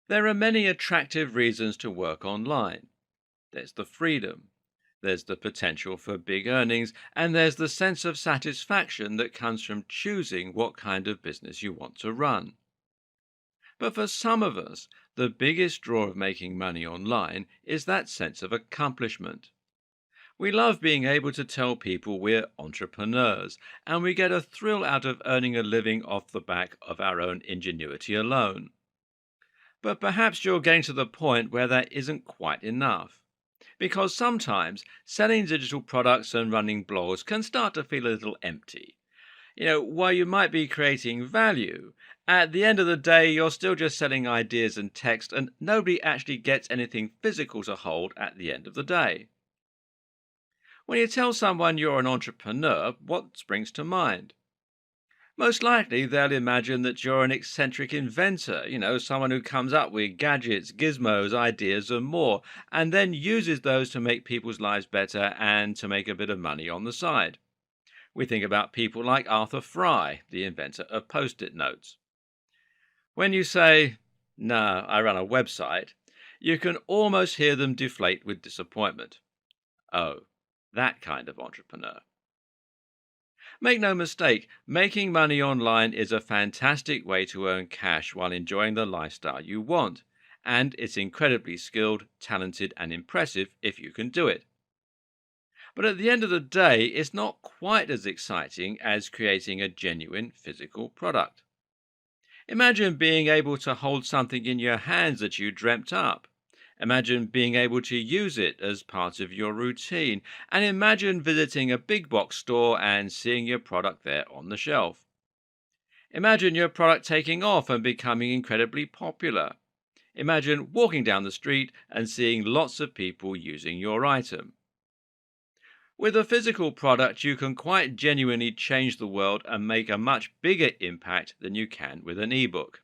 There are many attractive reasons to work online. There's the freedom, there's the potential for big earnings, and there's the sense of satisfaction that comes from choosing what kind of business you want to run. But for some of us, the biggest draw of making money online is that sense of accomplishment. We love being able to tell people we're entrepreneurs, and we get a thrill out of earning a living off the back of our own ingenuity alone. But perhaps you're getting to the point where that isn't quite enough. Because sometimes selling digital products and running blogs can start to feel a little empty. While you might be creating value, at the end of the day, you're still just selling ideas and text, and nobody actually gets anything physical to hold at the end of the day. When you tell someone you're an entrepreneur, what springs to mind? Most likely, they'll imagine that you're an eccentric inventor, someone who comes up with gadgets, gizmos, ideas, and more, and then uses those to make people's lives better and to make a bit of money on the side. We think about people like Arthur Fry, the inventor of post it notes. When you say, "No, I run a website," you can almost hear them deflate with disappointment. Oh, that kind of entrepreneur. Make no mistake, making money online is a fantastic way to earn cash while enjoying the lifestyle you want, and it's incredibly skilled, talented, and impressive if you can do it. But at the end of the day, it's not quite as exciting as creating a genuine physical product. Imagine being able to hold something in your hands that you dreamt up. Imagine being able to use it as part of your routine. And imagine visiting a big box store and seeing your product there on the shelf. Imagine your product taking off and becoming incredibly popular. Imagine walking down the street and seeing lots of people using your item. With a physical product, you can quite genuinely change the world and make a much bigger impact than you can with an ebook.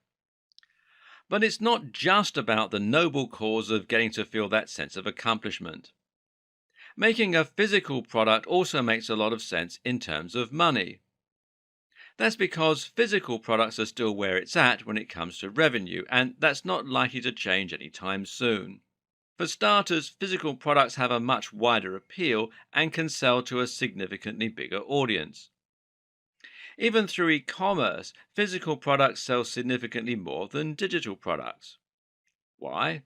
But it's not just about the noble cause of getting to feel that sense of accomplishment. Making a physical product also makes a lot of sense in terms of money. That's because physical products are still where it's at when it comes to revenue, and that's not likely to change anytime soon. For starters, physical products have a much wider appeal and can sell to a significantly bigger audience. Even through e commerce, physical products sell significantly more than digital products. Why?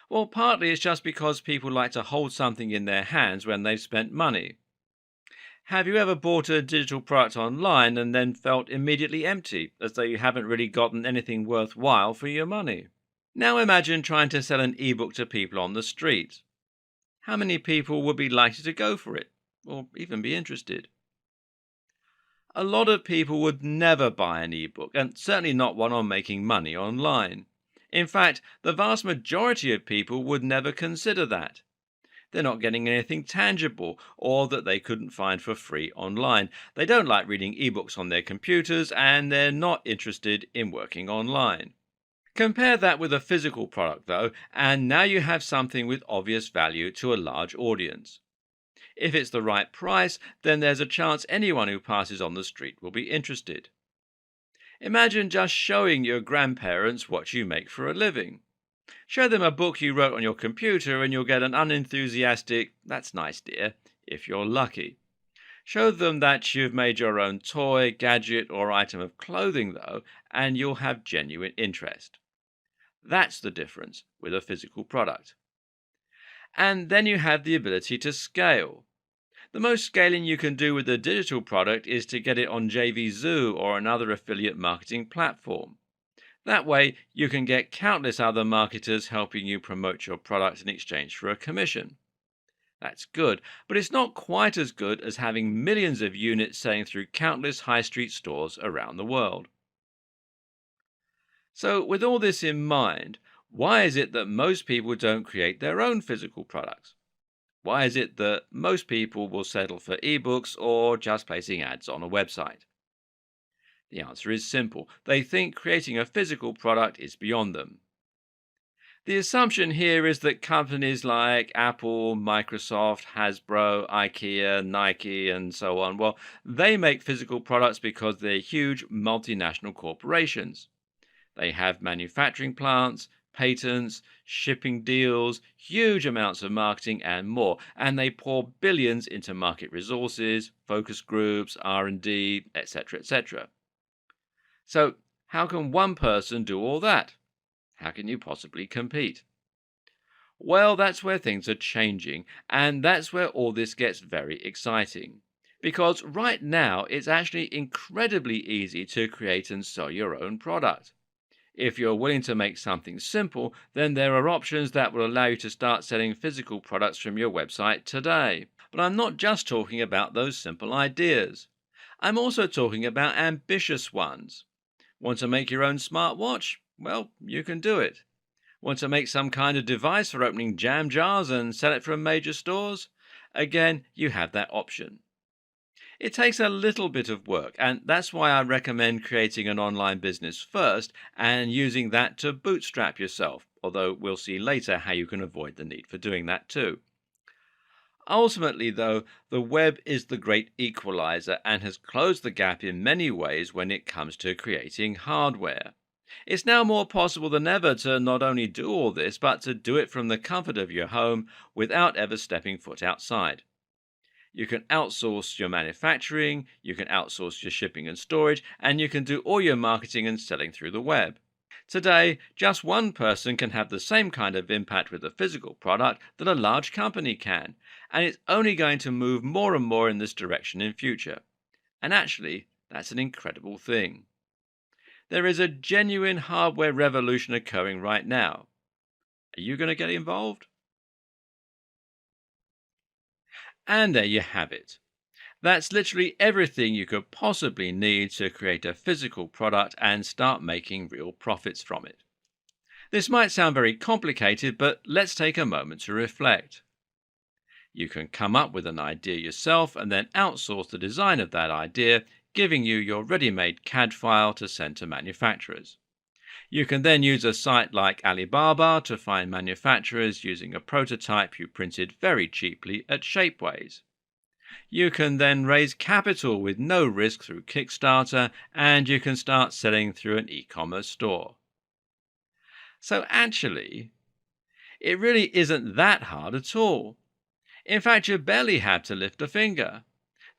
Well, partly it's just because people like to hold something in their hands when they've spent money. Have you ever bought a digital product online and then felt immediately empty, as though you haven't really gotten anything worthwhile for your money? Now imagine trying to sell an ebook to people on the street. How many people would be likely to go for it, or even be interested? A lot of people would never buy an ebook, and certainly not one on making money online. In fact, the vast majority of people would never consider that. They're not getting anything tangible or that they couldn't find for free online. They don't like reading ebooks on their computers, and they're not interested in working online. Compare that with a physical product, though, and now you have something with obvious value to a large audience. If it's the right price, then there's a chance anyone who passes on the street will be interested. Imagine just showing your grandparents what you make for a living. Show them a book you wrote on your computer and you'll get an unenthusiastic, "That's nice, dear," if you're lucky. Show them that you've made your own toy, gadget, or item of clothing, though, and you'll have genuine interest. That's the difference with a physical product. And then you have the ability to scale. The most scaling you can do with a digital product is to get it on JVZoo or another affiliate marketing platform. That way, you can get countless other marketers helping you promote your product in exchange for a commission. That's good, but it's not quite as good as having millions of units selling through countless high street stores around the world. So, with all this in mind, why is it that most people don't create their own physical products? Why is it that most people will settle for ebooks or just placing ads on a website? The answer is simple. They think creating a physical product is beyond them. The assumption here is that companies like Apple, Microsoft, Hasbro, IKEA, Nike, and so on, well, they make physical products because they're huge multinational corporations. They have manufacturing plants, patents, shipping deals, huge amounts of marketing and more, and they pour billions into market resources, focus groups, R&D, etc., etc. So, how can one person do all that? How can you possibly compete? Well, that's where things are changing, and that's where all this gets very exciting. Because right now, it's actually incredibly easy to create and sell your own product. If you're willing to make something simple, then there are options that will allow you to start selling physical products from your website today. But I'm not just talking about those simple ideas. I'm also talking about ambitious ones. Want to make your own smartwatch? Well, you can do it. Want to make some kind of device for opening jam jars and sell it from major stores? Again, you have that option. It takes a little bit of work, and that's why I recommend creating an online business first and using that to bootstrap yourself, although we'll see later how you can avoid the need for doing that too. Ultimately, though, the web is the great equalizer and has closed the gap in many ways when it comes to creating hardware. It's now more possible than ever to not only do all this, but to do it from the comfort of your home without ever stepping foot outside. You can outsource your manufacturing, you can outsource your shipping and storage, and you can do all your marketing and selling through the web. Today, just one person can have the same kind of impact with a physical product that a large company can, and it's only going to move more and more in this direction in future. And actually, that's an incredible thing. There is a genuine hardware revolution occurring right now. Are you going to get involved? And there you have it. That's literally everything you could possibly need to create a physical product and start making real profits from it. This might sound very complicated, but let's take a moment to reflect. You can come up with an idea yourself and then outsource the design of that idea, giving you your ready-made CAD file to send to manufacturers. You can then use a site like Alibaba to find manufacturers using a prototype you printed very cheaply at Shapeways. You can then raise capital with no risk through Kickstarter, and you can start selling through an e-commerce store. So actually, it really isn't that hard at all. In fact, you barely have to lift a finger.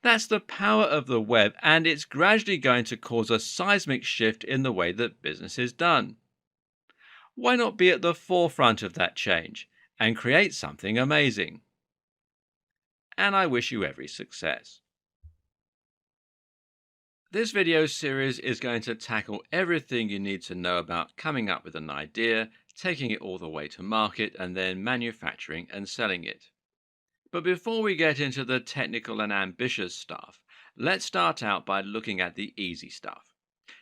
That's the power of the web, and it's gradually going to cause a seismic shift in the way that business is done. Why not be at the forefront of that change and create something amazing? And I wish you every success. This video series is going to tackle everything you need to know about coming up with an idea, taking it all the way to market, and then manufacturing and selling it. But before we get into the technical and ambitious stuff, let's start out by looking at the easy stuff.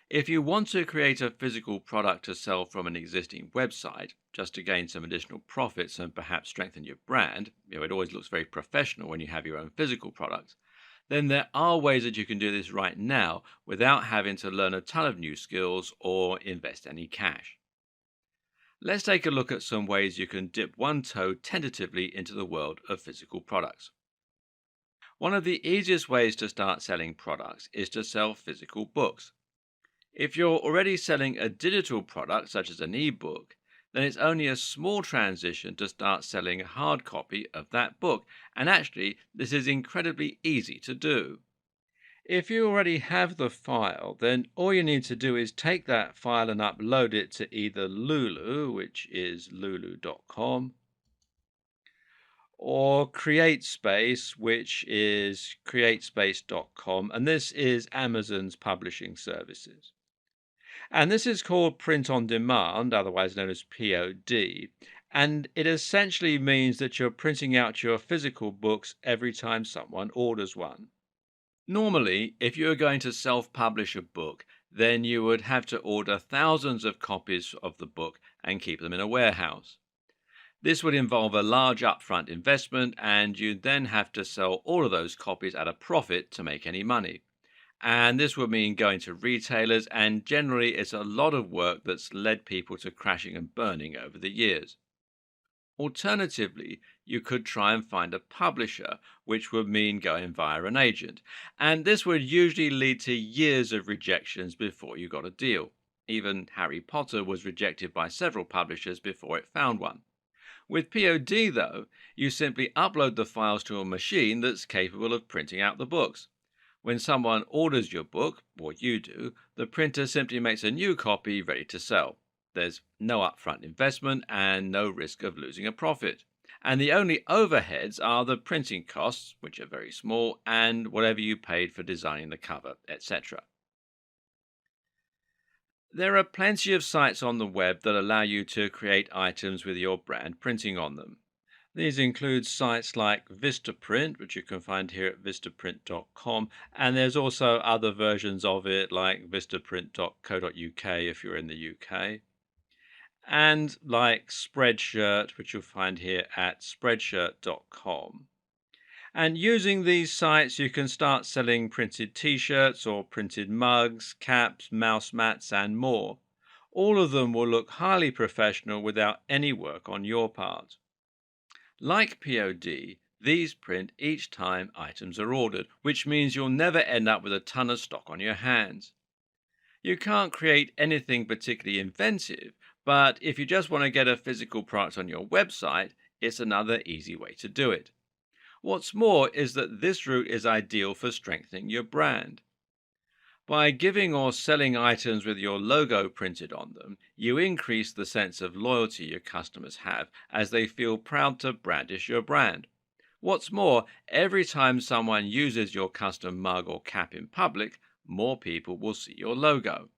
If you want to create a physical product to sell from an existing website, just to gain some additional profits and perhaps strengthen your brand, it always looks very professional when you have your own physical products, then there are ways that you can do this right now without having to learn a ton of new skills or invest any cash. Let's take a look at some ways you can dip one toe tentatively into the world of physical products. One of the easiest ways to start selling products is to sell physical books. If you're already selling a digital product, such as an ebook, then it's only a small transition to start selling a hard copy of that book, and actually, this is incredibly easy to do. If you already have the file, then all you need to do is take that file and upload it to either Lulu, which is lulu.com, or CreateSpace, which is createspace.com, and this is Amazon's publishing services. And this is called print on demand, otherwise known as POD, and it essentially means that you're printing out your physical books every time someone orders one. Normally, if you were going to self-publish a book, then you would have to order thousands of copies of the book and keep them in a warehouse. This would involve a large upfront investment, and you'd then have to sell all of those copies at a profit to make any money. And this would mean going to retailers, and generally it's a lot of work that's led people to crashing and burning over the years. Alternatively, you could try and find a publisher, which would mean going via an agent, and this would usually lead to years of rejections before you got a deal. Even Harry Potter was rejected by several publishers before it found one. With POD, though, you simply upload the files to a machine that's capable of printing out the books. When someone orders your book, or you do, the printer simply makes a new copy ready to sell. There's no upfront investment and no risk of losing a profit. And the only overheads are the printing costs, which are very small, and whatever you paid for designing the cover, etc. There are plenty of sites on the web that allow you to create items with your brand printing on them. These include sites like Vistaprint, which you can find here at vistaprint.com, and there's also other versions of it like vistaprint.co.uk if you're in the UK, and like Spreadshirt, which you'll find here at spreadshirt.com. And using these sites, you can start selling printed t shirts or printed mugs, caps, mouse mats, and more. All of them will look highly professional without any work on your part. Like POD, these print each time items are ordered, which means you'll never end up with a ton of stock on your hands. You can't create anything particularly inventive, but if you just want to get a physical product on your website, it's another easy way to do it. What's more is that this route is ideal for strengthening your brand. By giving or selling items with your logo printed on them, you increase the sense of loyalty your customers have as they feel proud to brandish your brand. What's more, every time someone uses your custom mug or cap in public, more people will see your logo.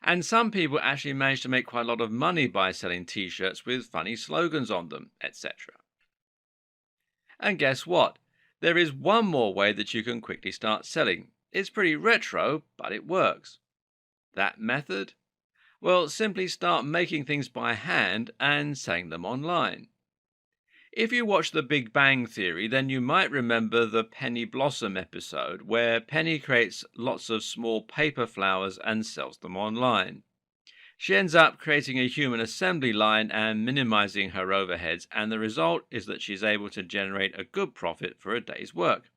And some people actually manage to make quite a lot of money by selling t shirts with funny slogans on them, etc. And guess what? There is one more way that you can quickly start selling. It's pretty retro, but it works. That method? Well, simply start making things by hand and selling them online. If you watch The Big Bang Theory, then you might remember the Penny Blossom episode where Penny creates lots of small paper flowers and sells them online. She ends up creating a human assembly line and minimizing her overheads, and the result is that she's able to generate a good profit for a day's work.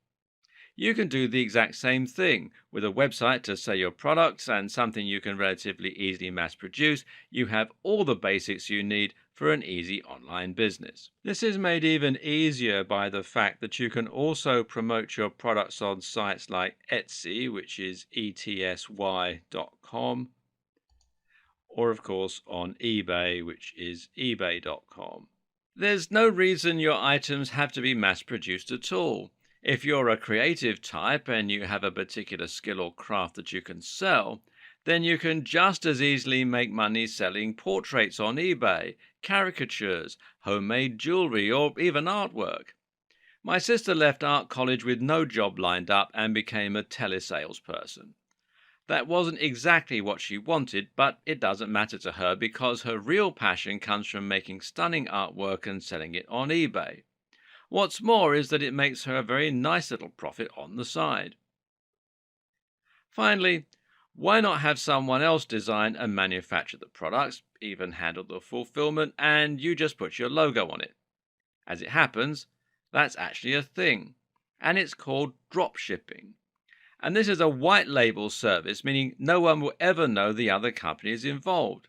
You can do the exact same thing with a website to sell your products and something you can relatively easily mass produce. You have all the basics you need for an easy online business. This is made even easier by the fact that you can also promote your products on sites like Etsy, which is etsy.com, or of course on eBay, which is ebay.com. There's no reason your items have to be mass produced at all. If you're a creative type and you have a particular skill or craft that you can sell, then you can just as easily make money selling portraits on eBay, caricatures, homemade jewelry, or even artwork. My sister left art college with no job lined up and became a telesalesperson. That wasn't exactly what she wanted, but it doesn't matter to her because her real passion comes from making stunning artwork and selling it on eBay. What's more is that it makes her a very nice little profit on the side. Finally, why not have someone else design and manufacture the products, even handle the fulfillment, and you just put your logo on it? As it happens, that's actually a thing, and it's called drop shipping. And this is a white label service, meaning no one will ever know the other companies involved.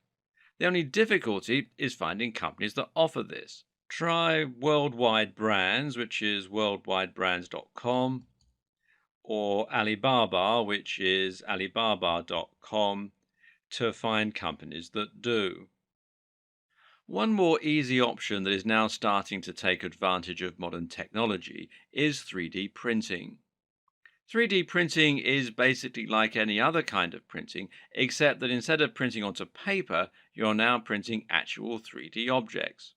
The only difficulty is finding companies that offer this. Try Worldwide Brands, which is worldwidebrands.com, or Alibaba, which is alibaba.com, to find companies that do. One more easy option that is now starting to take advantage of modern technology is 3D printing. 3D printing is basically like any other kind of printing, except that instead of printing onto paper, you're now printing actual 3D objects.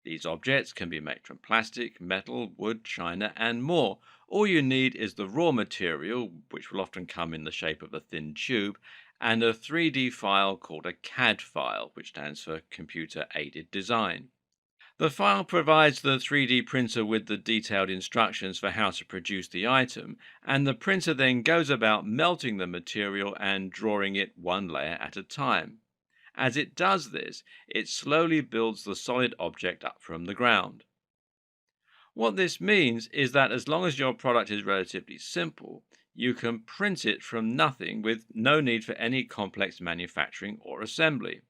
These objects can be made from plastic, metal, wood, china, and more. All you need is the raw material, which will often come in the shape of a thin tube, and a 3D file called a CAD file, which stands for Computer Aided Design. The file provides the 3D printer with the detailed instructions for how to produce the item, and the printer then goes about melting the material and drawing it one layer at a time. As it does this, it slowly builds the solid object up from the ground. What this means is that as long as your product is relatively simple, you can print it from nothing with no need for any complex manufacturing or assembly.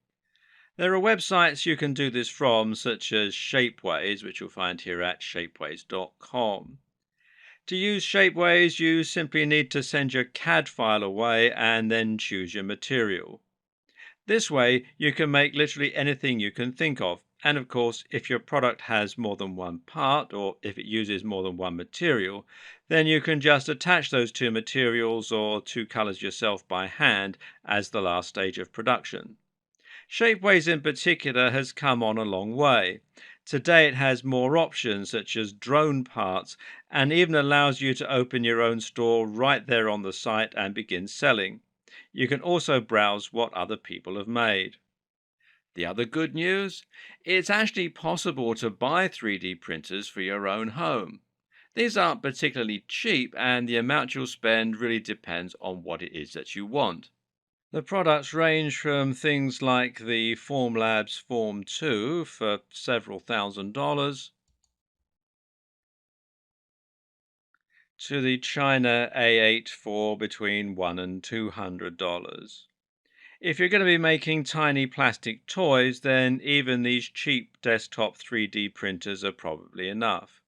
There are websites you can do this from, such as Shapeways, which you'll find here at shapeways.com. To use Shapeways, you simply need to send your CAD file away and then choose your material. This way, you can make literally anything you can think of. And of course, if your product has more than one part, or if it uses more than one material, then you can just attach those two materials or two colors yourself by hand as the last stage of production. Shapeways in particular has come on a long way. Today it has more options such as drone parts and even allows you to open your own store right there on the site and begin selling. You can also browse what other people have made. The other good news? It's actually possible to buy 3D printers for your own home. These aren't particularly cheap, and the amount you'll spend really depends on what it is that you want. The products range from things like the Formlabs Form 2 for several $1,000s to the China A8 for between $1 and $200. If you're going to be making tiny plastic toys, then even these cheap desktop 3D printers are probably enough.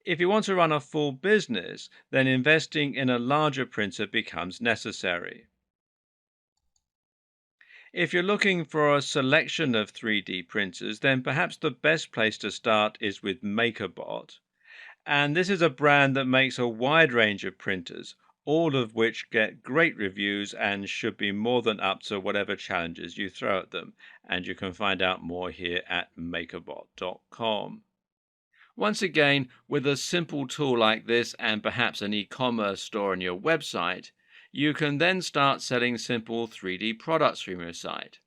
If you want to run a full business, then investing in a larger printer becomes necessary. If you're looking for a selection of 3D printers, then perhaps the best place to start is with MakerBot. And this is a brand that makes a wide range of printers, all of which get great reviews and should be more than up to whatever challenges you throw at them. And you can find out more here at makerbot.com. Once again, with a simple tool like this and perhaps an e-commerce store on your website, you can then start selling simple 3D products from your site.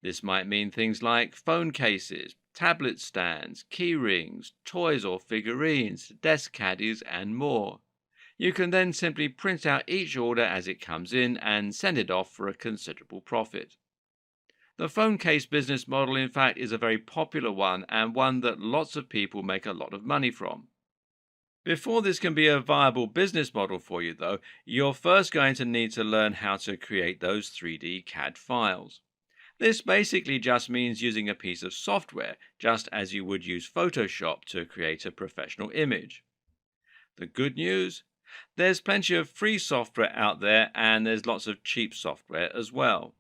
This might mean things like phone cases, tablet stands, key rings, toys or figurines, desk caddies, and more. You can then simply print out each order as it comes in and send it off for a considerable profit. The phone case business model, in fact, is a very popular one and one that lots of people make a lot of money from. Before this can be a viable business model for you, though, you're first going to need to learn how to create those 3D CAD files. This basically just means using a piece of software, just as you would use Photoshop to create a professional image. The good news? There's plenty of free software out there, and there's lots of cheap software as well.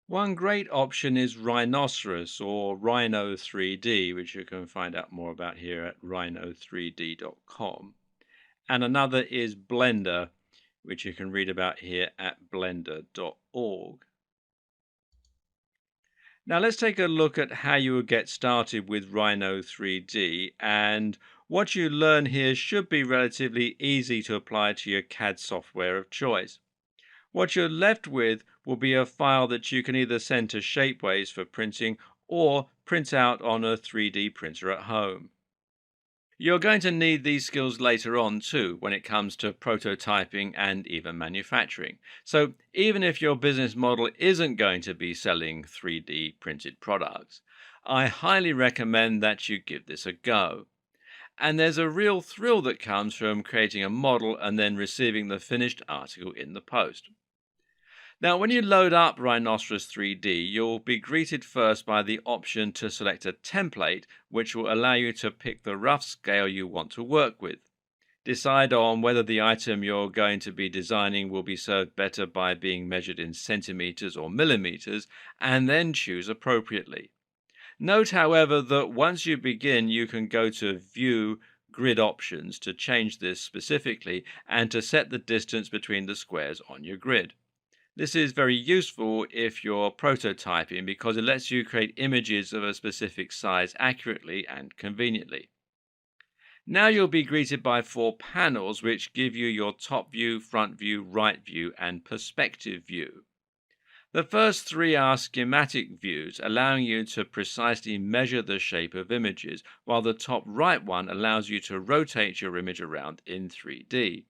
One great option is Rhinoceros or Rhino 3D, which you can find out more about here at rhino3d.com. And another is Blender, which you can read about here at blender.org. Now let's take a look at how you would get started with Rhino 3D, and what you learn here should be relatively easy to apply to your CAD software of choice. What you're left with will be a file that you can either send to Shapeways for printing or print out on a 3D printer at home. You're going to need these skills later on too when it comes to prototyping and even manufacturing. So even if your business model isn't going to be selling 3D printed products, I highly recommend that you give this a go. And there's a real thrill that comes from creating a model and then receiving the finished article in the post. Now, when you load up Rhinoceros 3D, you'll be greeted first by the option to select a template, which will allow you to pick the rough scale you want to work with. Decide on whether the item you're going to be designing will be served better by being measured in centimeters or millimeters, and then choose appropriately. Note, however, that once you begin, you can go to View Grid Options to change this specifically and to set the distance between the squares on your grid. This is very useful if you're prototyping because it lets you create images of a specific size accurately and conveniently. Now you'll be greeted by 4 panels which give you your top view, front view, right view, and perspective view. The first 3 are schematic views, allowing you to precisely measure the shape of images, while the top right one allows you to rotate your image around in 3D.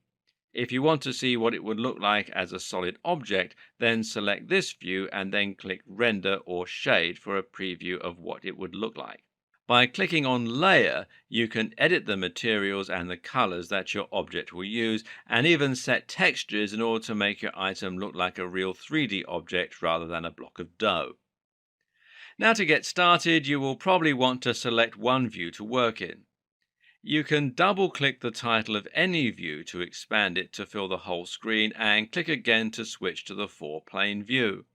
If you want to see what it would look like as a solid object, then select this view and then click Render or Shade for a preview of what it would look like. By clicking on Layer, you can edit the materials and the colors that your object will use, and even set textures in order to make your item look like a real 3D object rather than a block of dough. Now, to get started, you will probably want to select one view to work in. You can double-click the title of any view to expand it to fill the whole screen, and click again to switch to the four-plane view.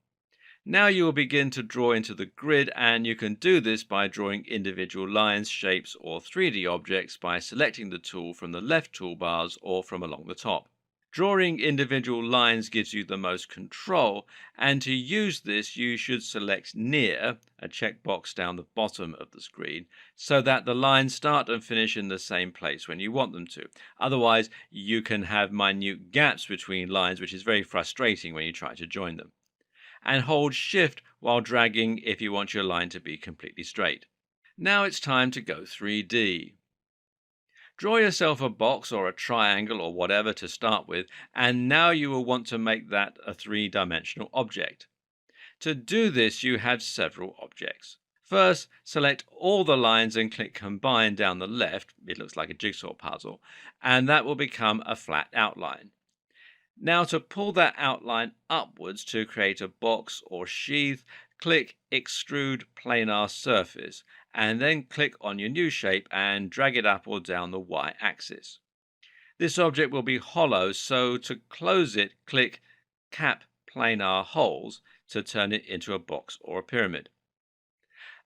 Now you will begin to draw into the grid, and you can do this by drawing individual lines, shapes, or 3D objects by selecting the tool from the left toolbars or from along the top. Drawing individual lines gives you the most control, and to use this you should select Near, a checkbox down the bottom of the screen, so that the lines start and finish in the same place when you want them to. Otherwise, you can have minute gaps between lines, which is very frustrating when you try to join them. And hold Shift while dragging if you want your line to be completely straight. Now it's time to go 3D. Draw yourself a box or a triangle or whatever to start with, and now you will want to make that a three-dimensional object. To do this, you have several objects. First, select all the lines and click Combine down the left. It looks like a jigsaw puzzle, and that will become a flat outline. Now, to pull that outline upwards to create a box or sheath, click Extrude Planar Surface, and then click on your new shape and drag it up or down the Y-axis. This object will be hollow, so to close it, click Cap Planar Holes to turn it into a box or a pyramid.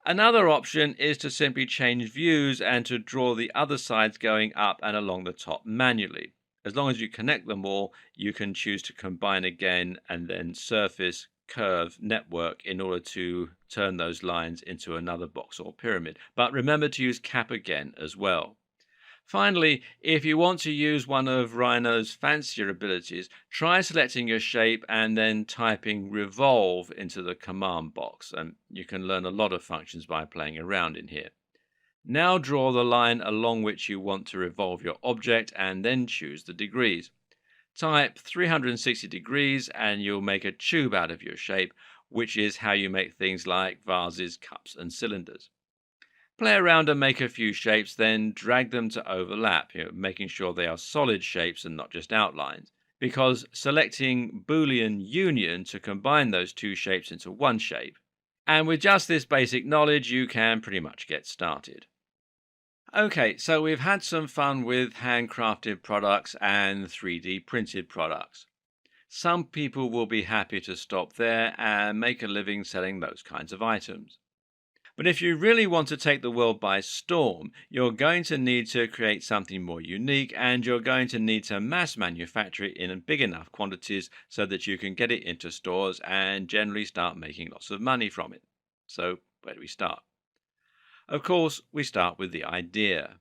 Another option is to simply change views and to draw the other sides going up and along the top manually. As long as you connect them all, you can choose to combine again and then surface, curve, network in order to turn those lines into another box or pyramid. But remember to use cap again as well. Finally, if you want to use one of Rhino's fancier abilities, try selecting your shape and then typing revolve into the command box, and you can learn a lot of functions by playing around in here. Now draw the line along which you want to revolve your object and then choose the degrees. Type 360 degrees and you'll make a tube out of your shape, which is how you make things like vases, cups, and cylinders. Play around and make a few shapes, then drag them to overlap, making sure they are solid shapes and not just outlines, because selecting Boolean union to combine those two shapes into one shape. And with just this basic knowledge, you can pretty much get started. Okay, so we've had some fun with handcrafted products and 3D printed products. Some people will be happy to stop there and make a living selling those kinds of items. But if you really want to take the world by storm, you're going to need to create something more unique, and you're going to need to mass manufacture it in big enough quantities so that you can get it into stores and generally start making lots of money from it. So, where do we start? Of course, we start with the idea.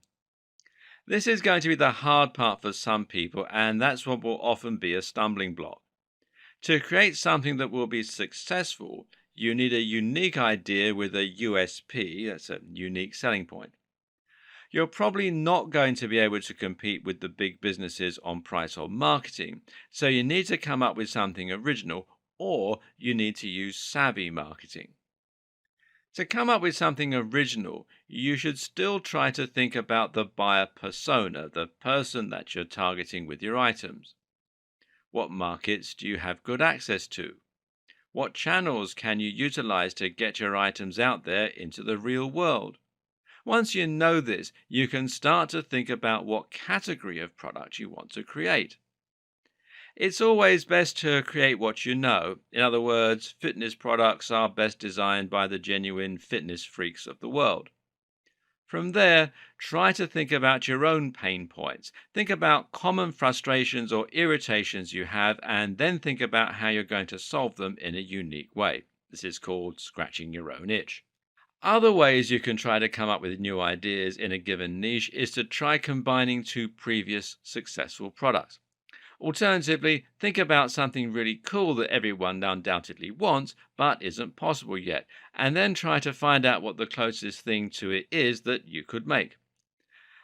This is going to be the hard part for some people, and that's what will often be a stumbling block. To create something that will be successful, you need a unique idea with a USP, that's a unique selling point. You're probably not going to be able to compete with the big businesses on price or marketing, so you need to come up with something original, or you need to use savvy marketing. To come up with something original, you should still try to think about the buyer persona, the person that you're targeting with your items. What markets do you have good access to? What channels can you utilize to get your items out there into the real world? Once you know this, you can start to think about what category of product you want to create. It's always best to create what you know. In other words, fitness products are best designed by the genuine fitness freaks of the world. From there, try to think about your own pain points. Think about common frustrations or irritations you have, and then think about how you're going to solve them in a unique way. This is called scratching your own itch. Other ways you can try to come up with new ideas in a given niche is to try combining two previous successful products. Alternatively, think about something really cool that everyone undoubtedly wants but isn't possible yet, and then try to find out what the closest thing to it is that you could make.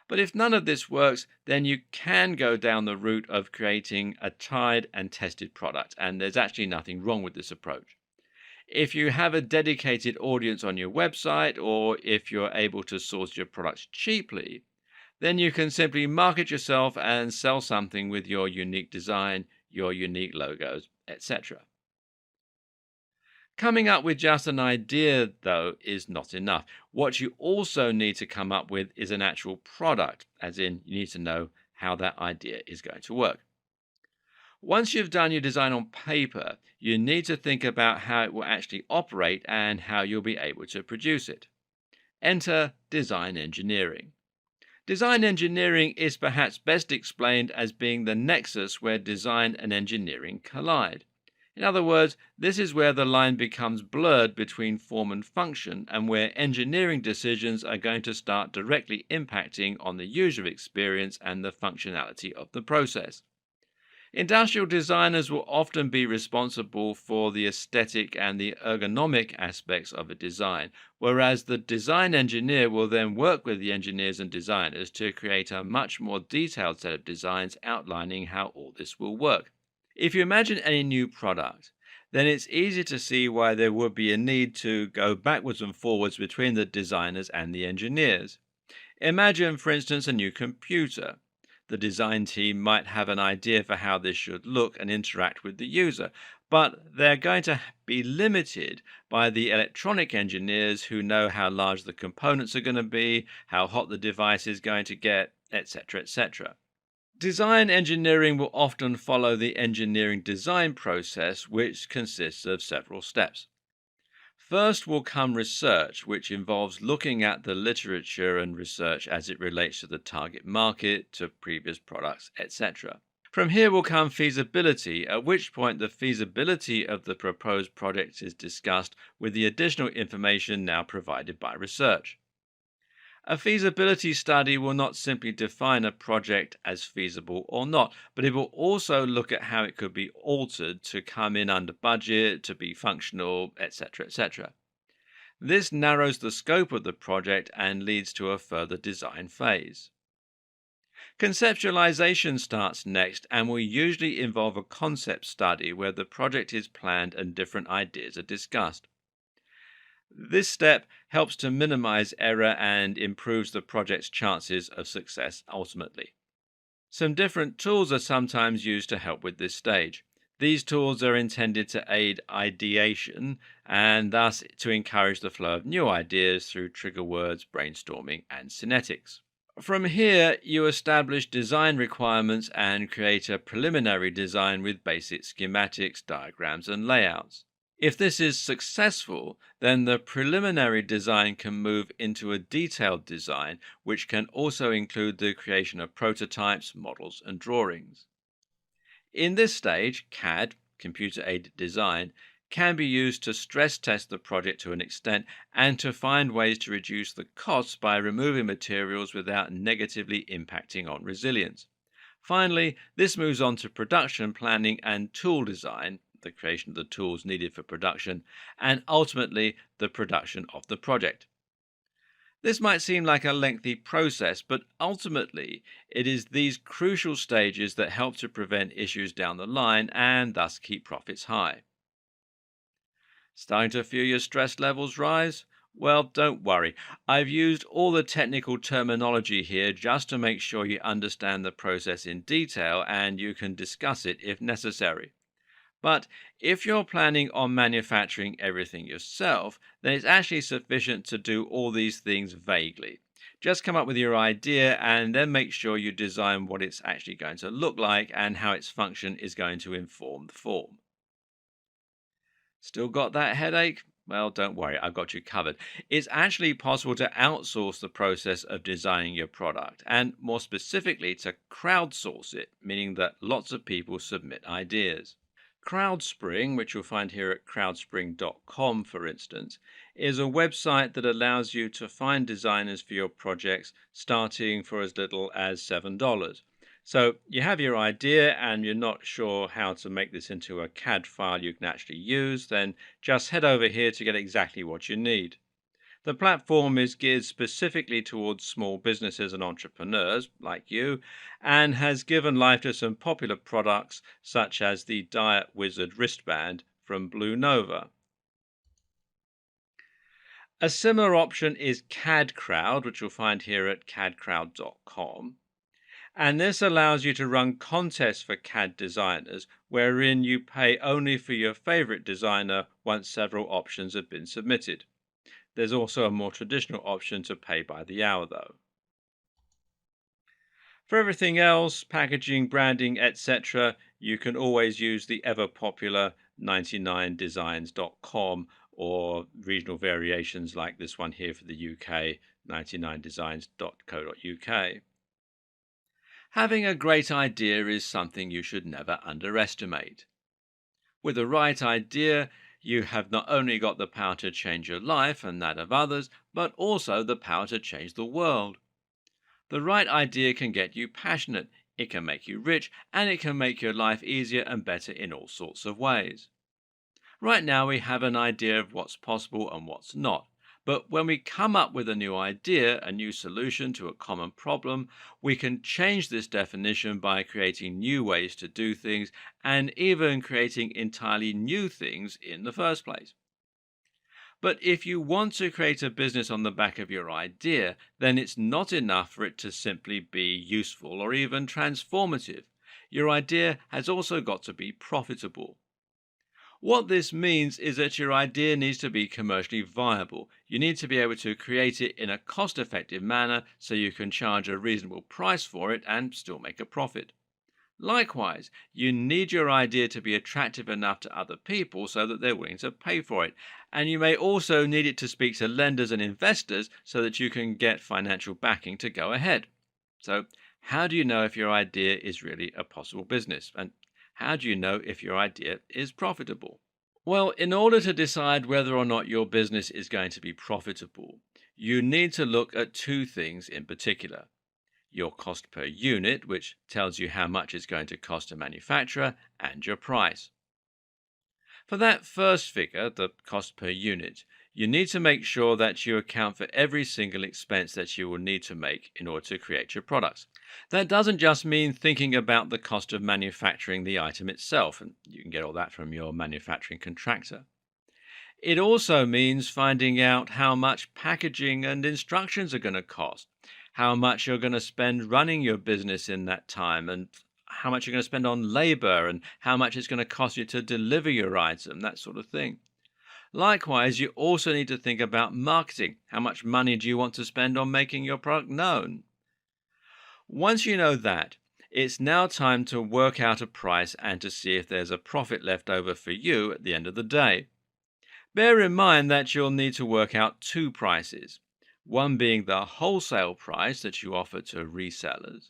But if none of this works, then you can go down the route of creating a tried and tested product, and there's actually nothing wrong with this approach. If you have a dedicated audience on your website, or if you're able to source your products cheaply, then you can simply market yourself and sell something with your unique design, your unique logos, etc. Coming up with just an idea, though, is not enough. What you also need to come up with is an actual product, as in, you need to know how that idea is going to work. Once you've done your design on paper, you need to think about how it will actually operate and how you'll be able to produce it. Enter design engineering. Design engineering is perhaps best explained as being the nexus where design and engineering collide. In other words, this is where the line becomes blurred between form and function, and where engineering decisions are going to start directly impacting on the user experience and the functionality of the process. Industrial designers will often be responsible for the aesthetic and the ergonomic aspects of a design, whereas the design engineer will then work with the engineers and designers to create a much more detailed set of designs outlining how all this will work. If you imagine any new product, then it's easy to see why there would be a need to go backwards and forwards between the designers and the engineers. Imagine, for instance, a new computer. The design team might have an idea for how this should look and interact with the user, but they're going to be limited by the electronic engineers who know how large the components are going to be, how hot the device is going to get, etc., etc. Design engineering will often follow the engineering design process, which consists of several steps. First will come research, which involves looking at the literature and research as it relates to the target market, to previous products, etc. From here will come feasibility, at which point the feasibility of the proposed project is discussed with the additional information now provided by research. A feasibility study will not simply define a project as feasible or not, but it will also look at how it could be altered to come in under budget, to be functional, etc., etc. This narrows the scope of the project and leads to a further design phase. Conceptualization starts next and will usually involve a concept study where the project is planned and different ideas are discussed. This step helps to minimize error and improves the project's chances of success ultimately. Some different tools are sometimes used to help with this stage. These tools are intended to aid ideation and thus to encourage the flow of new ideas through trigger words, brainstorming, and synetics. From here, you establish design requirements and create a preliminary design with basic schematics, diagrams, and layouts. If this is successful, then the preliminary design can move into a detailed design, which can also include the creation of prototypes, models, and drawings. In this stage, CAD, computer aided design, can be used to stress test the project to an extent and to find ways to reduce the costs by removing materials without negatively impacting on resilience. Finally, this moves on to production planning and tool design, the creation of the tools needed for production, and ultimately the production of the project. This might seem like a lengthy process, but ultimately it is these crucial stages that help to prevent issues down the line and thus keep profits high. Starting to feel your stress levels rise? Well, don't worry. I've used all the technical terminology here just to make sure you understand the process in detail and you can discuss it if necessary. But if you're planning on manufacturing everything yourself, then it's actually sufficient to do all these things vaguely. Just come up with your idea and then make sure you design what it's actually going to look like and how its function is going to inform the form. Still got that headache? Well, don't worry, I've got you covered. It's actually possible to outsource the process of designing your product, and more specifically, to crowdsource it, meaning that lots of people submit ideas. CrowdSpring, which you'll find here at crowdspring.com, for instance, is a website that allows you to find designers for your projects starting for as little as $7. So you have your idea and you're not sure how to make this into a CAD file you can actually use, then just head over here to get exactly what you need. The platform is geared specifically towards small businesses and entrepreneurs like you, and has given life to some popular products such as the Diet Wizard wristband from Blue Nova. A similar option is CAD Crowd, which you'll find here at cadcrowd.com. And this allows you to run contests for CAD designers, wherein you pay only for your favorite designer once several options have been submitted. There's also a more traditional option to pay by the hour, though. For everything else, packaging, branding, etc., you can always use the ever popular 99designs.com or regional variations like this one here for the UK, 99designs.co.uk. Having a great idea is something you should never underestimate. With the right idea, you have not only got the power to change your life and that of others, but also the power to change the world. The right idea can get you passionate, it can make you rich, and it can make your life easier and better in all sorts of ways. Right now, we have an idea of what's possible and what's not. But when we come up with a new idea, a new solution to a common problem, we can change this definition by creating new ways to do things and even creating entirely new things in the first place. But if you want to create a business on the back of your idea, then it's not enough for it to simply be useful or even transformative. Your idea has also got to be profitable. What this means is that your idea needs to be commercially viable. You need to be able to create it in a cost effective manner so you can charge a reasonable price for it and still make a profit. Likewise, you need your idea to be attractive enough to other people so that they're willing to pay for it. And you may also need it to speak to lenders and investors so that you can get financial backing to go ahead. So, how do you know if your idea is really a possible business? And how do you know if your idea is profitable? Well, in order to decide whether or not your business is going to be profitable, you need to look at two things in particular: your cost per unit, which tells you how much it's going to cost to manufacture, and your price. For that first figure, the cost per unit, you need to make sure that you account for every single expense that you will need to make in order to create your products. That doesn't just mean thinking about the cost of manufacturing the item itself, and you can get all that from your manufacturing contractor. It also means finding out how much packaging and instructions are going to cost, how much you're going to spend running your business in that time, and how much you're going to spend on labor, and how much it's going to cost you to deliver your item, that sort of thing. Likewise, you also need to think about marketing. How much money do you want to spend on making your product known? Once you know that, it's now time to work out a price and to see if there's a profit left over for you at the end of the day. Bear in mind that you'll need to work out two prices, one being the wholesale price that you offer to resellers,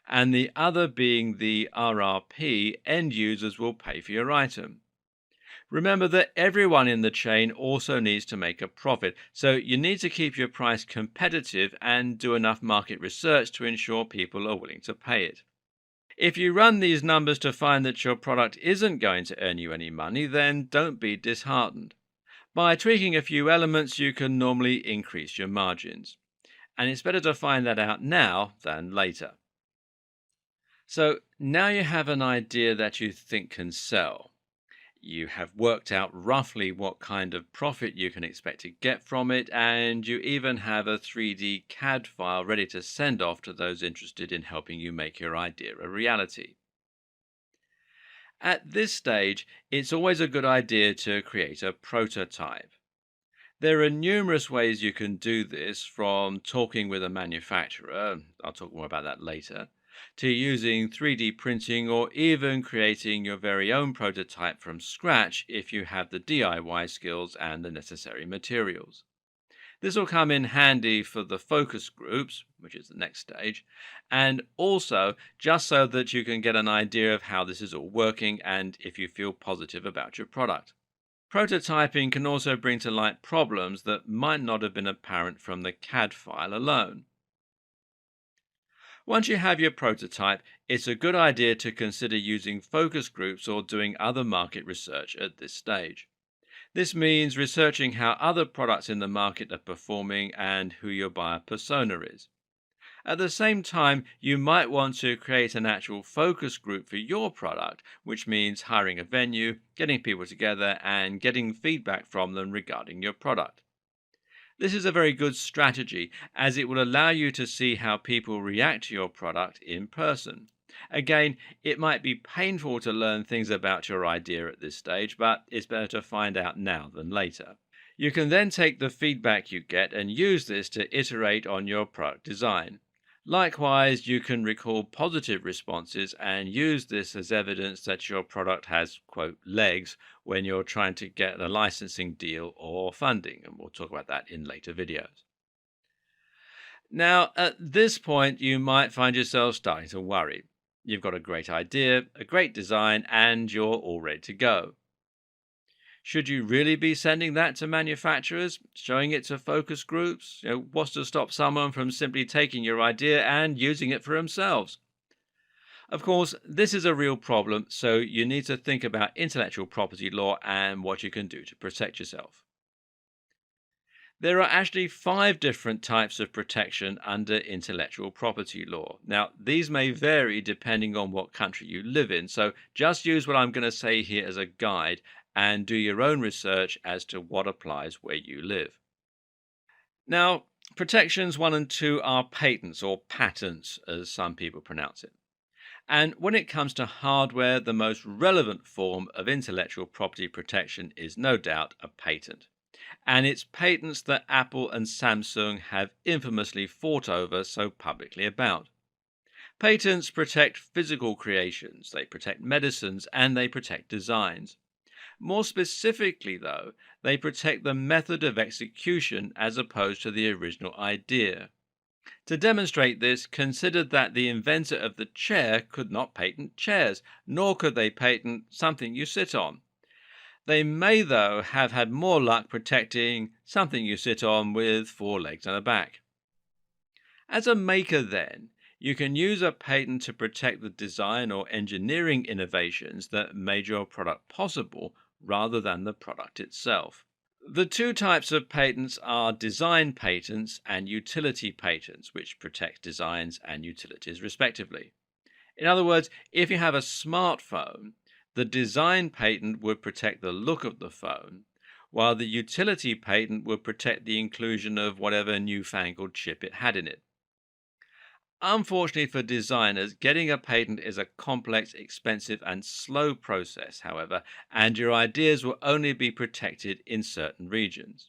and the other being the RRP end users will pay for your item. Remember that everyone in the chain also needs to make a profit, so you need to keep your price competitive and do enough market research to ensure people are willing to pay it. If you run these numbers to find that your product isn't going to earn you any money, then don't be disheartened. By tweaking a few elements, you can normally increase your margins. And it's better to find that out now than later. So now you have an idea that you think can sell. You have worked out roughly what kind of profit you can expect to get from it, and you even have a 3D CAD file ready to send off to those interested in helping you make your idea a reality. At this stage, it's always a good idea to create a prototype. There are numerous ways you can do this, from talking with a manufacturer, I'll talk more about that later, to using 3D printing or even creating your very own prototype from scratch if you have the DIY skills and the necessary materials. This will come in handy for the focus groups, which is the next stage, and also just so that you can get an idea of how this is all working and if you feel positive about your product. Prototyping can also bring to light problems that might not have been apparent from the CAD file alone. Once you have your prototype, it's a good idea to consider using focus groups or doing other market research at this stage. This means researching how other products in the market are performing and who your buyer persona is. At the same time, you might want to create an actual focus group for your product, which means hiring a venue, getting people together, and getting feedback from them regarding your product. This is a very good strategy as it will allow you to see how people react to your product in person. Again, it might be painful to learn things about your idea at this stage, but it's better to find out now than later. You can then take the feedback you get and use this to iterate on your product design. Likewise, you can record positive responses and use this as evidence that your product has, quote, legs when you're trying to get a licensing deal or funding. And we'll talk about that in later videos. Now, at this point, you might find yourself starting to worry. You've got a great idea, a great design, and you're all ready to go. Should you really be sending that to manufacturers, showing it to focus groups? What's to stop someone from simply taking your idea and using it for themselves? Of course, this is a real problem, so you need to think about intellectual property law and what you can do to protect yourself. There are actually 5 different types of protection under intellectual property law. Now, these may vary depending on what country you live in, so just use what I'm going to say here as a guide and do your own research as to what applies where you live. Now, protections 1 and 2 are patents or patents, as some people pronounce it. And when it comes to hardware, the most relevant form of intellectual property protection is no doubt a patent. And it's patents that Apple and Samsung have infamously fought over so publicly about. Patents protect physical creations, they protect medicines, and they protect designs. More specifically, though, they protect the method of execution as opposed to the original idea. To demonstrate this, consider that the inventor of the chair could not patent chairs, nor could they patent something you sit on. They may, though, have had more luck protecting something you sit on with 4 legs and a back. As a maker, then, you can use a patent to protect the design or engineering innovations that made your product possible rather than the product itself. The 2 types of patents are design patents and utility patents, which protect designs and utilities respectively. In other words, if you have a smartphone, the design patent would protect the look of the phone, while the utility patent would protect the inclusion of whatever newfangled chip it had in it. Unfortunately for designers, getting a patent is a complex, expensive, and slow process, however, and your ideas will only be protected in certain regions.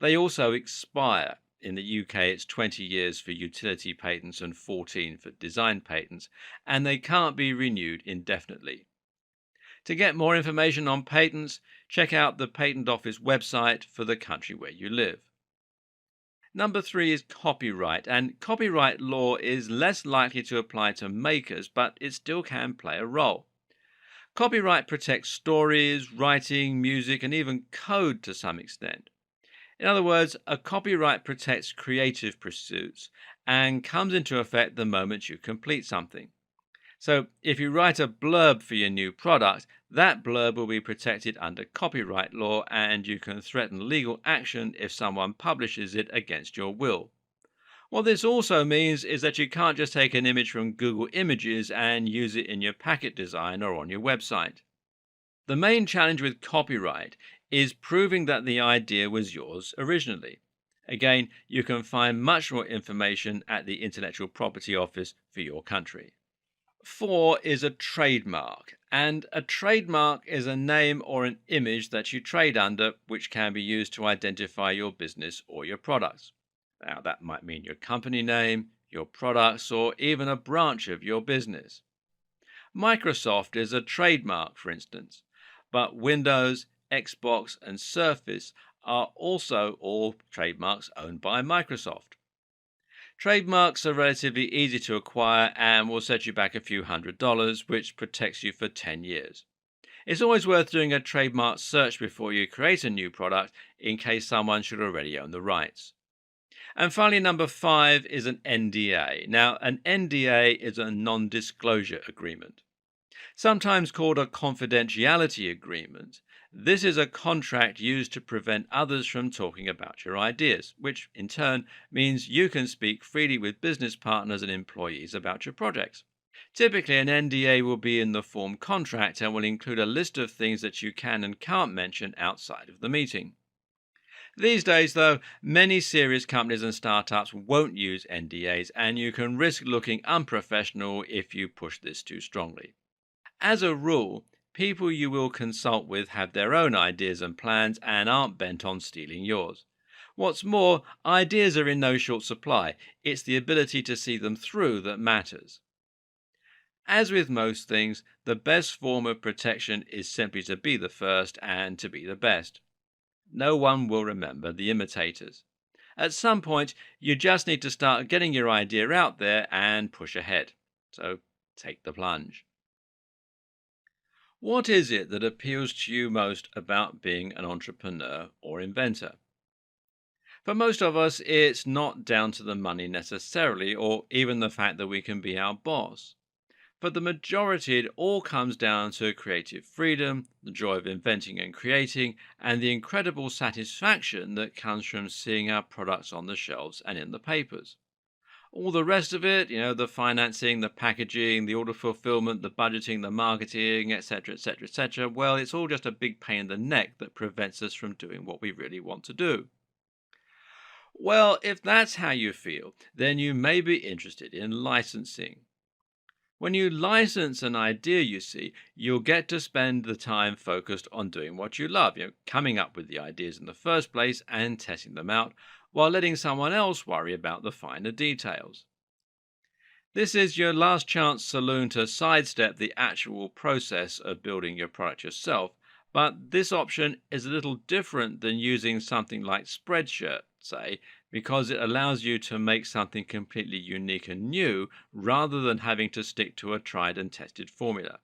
They also expire. In the UK, it's 20 years for utility patents and 14 for design patents, and they can't be renewed indefinitely. To get more information on patents, check out the Patent Office website for the country where you live. Number 3 is copyright, and copyright law is less likely to apply to makers, but it still can play a role. Copyright protects stories, writing, music, and even code to some extent. In other words, a copyright protects creative pursuits and comes into effect the moment you complete something. So if you write a blurb for your new product, that blurb will be protected under copyright law and you can threaten legal action if someone publishes it against your will. What this also means is that you can't just take an image from Google Images and use it in your packet design or on your website. The main challenge with copyright is proving that the idea was yours originally. Again, you can find much more information at the Intellectual Property Office for your country. 4 is a trademark, and a trademark is a name or an image that you trade under which can be used to identify your business or your products. Now, that might mean your company name, your products, or even a branch of your business. Microsoft is a trademark, for instance, but Windows, Xbox, and Surface are also all trademarks owned by Microsoft. Trademarks are relatively easy to acquire and will set you back a few $100s, which protects you for 10 years. It's always worth doing a trademark search before you create a new product in case someone should already own the rights. And finally, number 5 is an NDA. Now, an NDA is a non-disclosure agreement, sometimes called a confidentiality agreement. This is a contract used to prevent others from talking about your ideas, which in turn means you can speak freely with business partners and employees about your projects. Typically, an NDA will be in the form contract and will include a list of things that you can and can't mention outside of the meeting. These days, though, many serious companies and startups won't use NDAs, and you can risk looking unprofessional if you push this too strongly. As a rule, people you will consult with have their own ideas and plans and aren't bent on stealing yours. What's more, ideas are in no short supply. It's the ability to see them through that matters. As with most things, the best form of protection is simply to be the first and to be the best. No one will remember the imitators. At some point, you just need to start getting your idea out there and push ahead. So take the plunge. What is it that appeals to you most about being an entrepreneur or inventor? For most of us, it's not down to the money necessarily, or even the fact that we can be our boss. For the majority, it all comes down to creative freedom, the joy of inventing and creating, and the incredible satisfaction that comes from seeing our products on the shelves and in the papers. All the rest of it, the financing, the packaging, the order fulfillment, the budgeting, the marketing, etc., etc., etc., well, it's all just a big pain in the neck that prevents us from doing what we really want to do. Well, if that's how you feel, then you may be interested in licensing. When you license an idea, you see, you'll get to spend the time focused on doing what you love, coming up with the ideas in the first place and testing them out, while letting someone else worry about the finer details. This is your last chance saloon to sidestep the actual process of building your product yourself, but this option is a little different than using something like Spreadshirt, say, because it allows you to make something completely unique and new rather than having to stick to a tried and tested formula.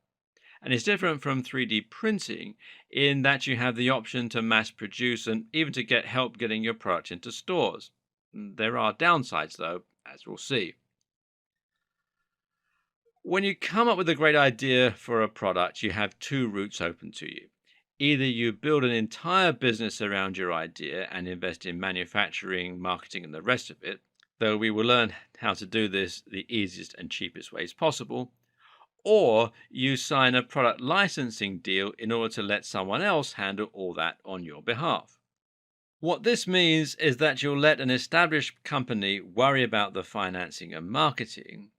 And it's different from 3D printing in that you have the option to mass produce and even to get help getting your product into stores. There are downsides, though, as we'll see. When you come up with a great idea for a product, you have two routes open to you. Either you build an entire business around your idea and invest in manufacturing, marketing, and the rest of it, though we will learn how to do this the easiest and cheapest ways possible, or you sign a product licensing deal in order to let someone else handle all that on your behalf. What this means is that you'll let an established company worry about the financing and marketing,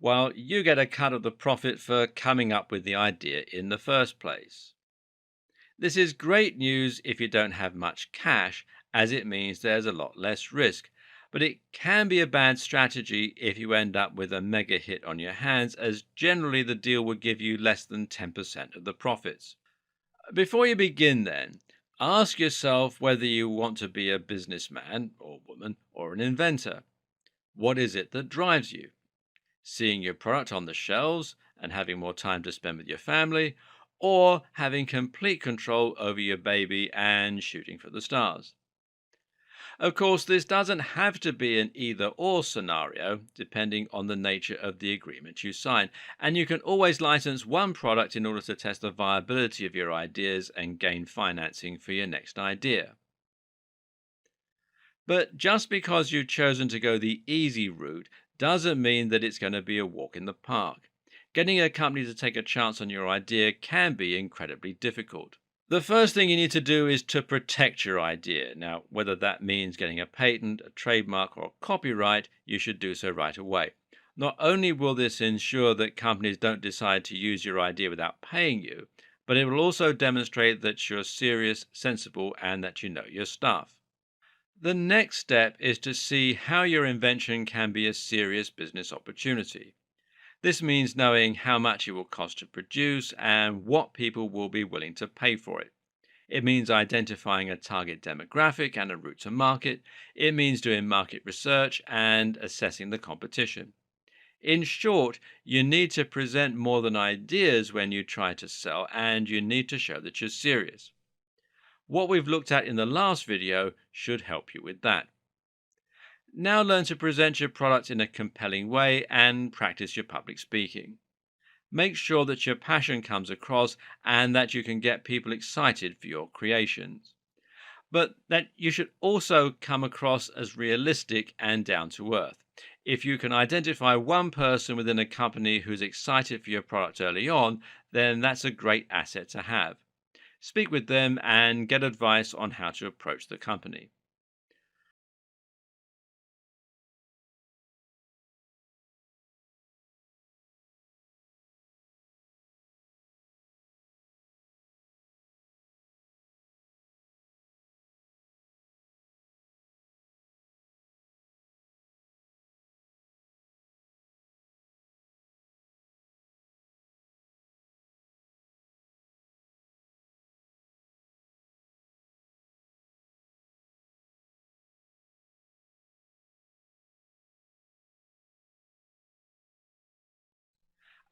while you get a cut of the profit for coming up with the idea in the first place. This is great news if you don't have much cash, as it means there's a lot less risk. But it can be a bad strategy if you end up with a mega hit on your hands, as generally the deal will give you less than 10% of the profits. Before you begin, then, ask yourself whether you want to be a businessman or woman or an inventor. What is it that drives you? Seeing your product on the shelves and having more time to spend with your family, or having complete control over your baby and shooting for the stars? Of course, this doesn't have to be an either or scenario, depending on the nature of the agreement you sign, and you can always license one product in order to test the viability of your ideas and gain financing for your next idea. But just because you've chosen to go the easy route doesn't mean that it's going to be a walk in the park. Getting a company to take a chance on your idea can be incredibly difficult. The first thing you need to do is to protect your idea. Now, whether that means getting a patent, a trademark, or a copyright, you should do so right away. Not only will this ensure that companies don't decide to use your idea without paying you, but it will also demonstrate that you're serious, sensible, and that you know your stuff. The next step is to see how your invention can be a serious business opportunity. This means knowing how much it will cost to produce and what people will be willing to pay for it. It means identifying a target demographic and a route to market. It means doing market research and assessing the competition. In short, you need to present more than ideas when you try to sell, and you need to show that you're serious. What we've looked at in the last video should help you with that. Now learn to present your product in a compelling way and practice your public speaking. Make sure that your passion comes across and that you can get people excited for your creations. But that you should also come across as realistic and down to earth. If you can identify one person within a company who's excited for your product early on, then that's a great asset to have. Speak with them and get advice on how to approach the company.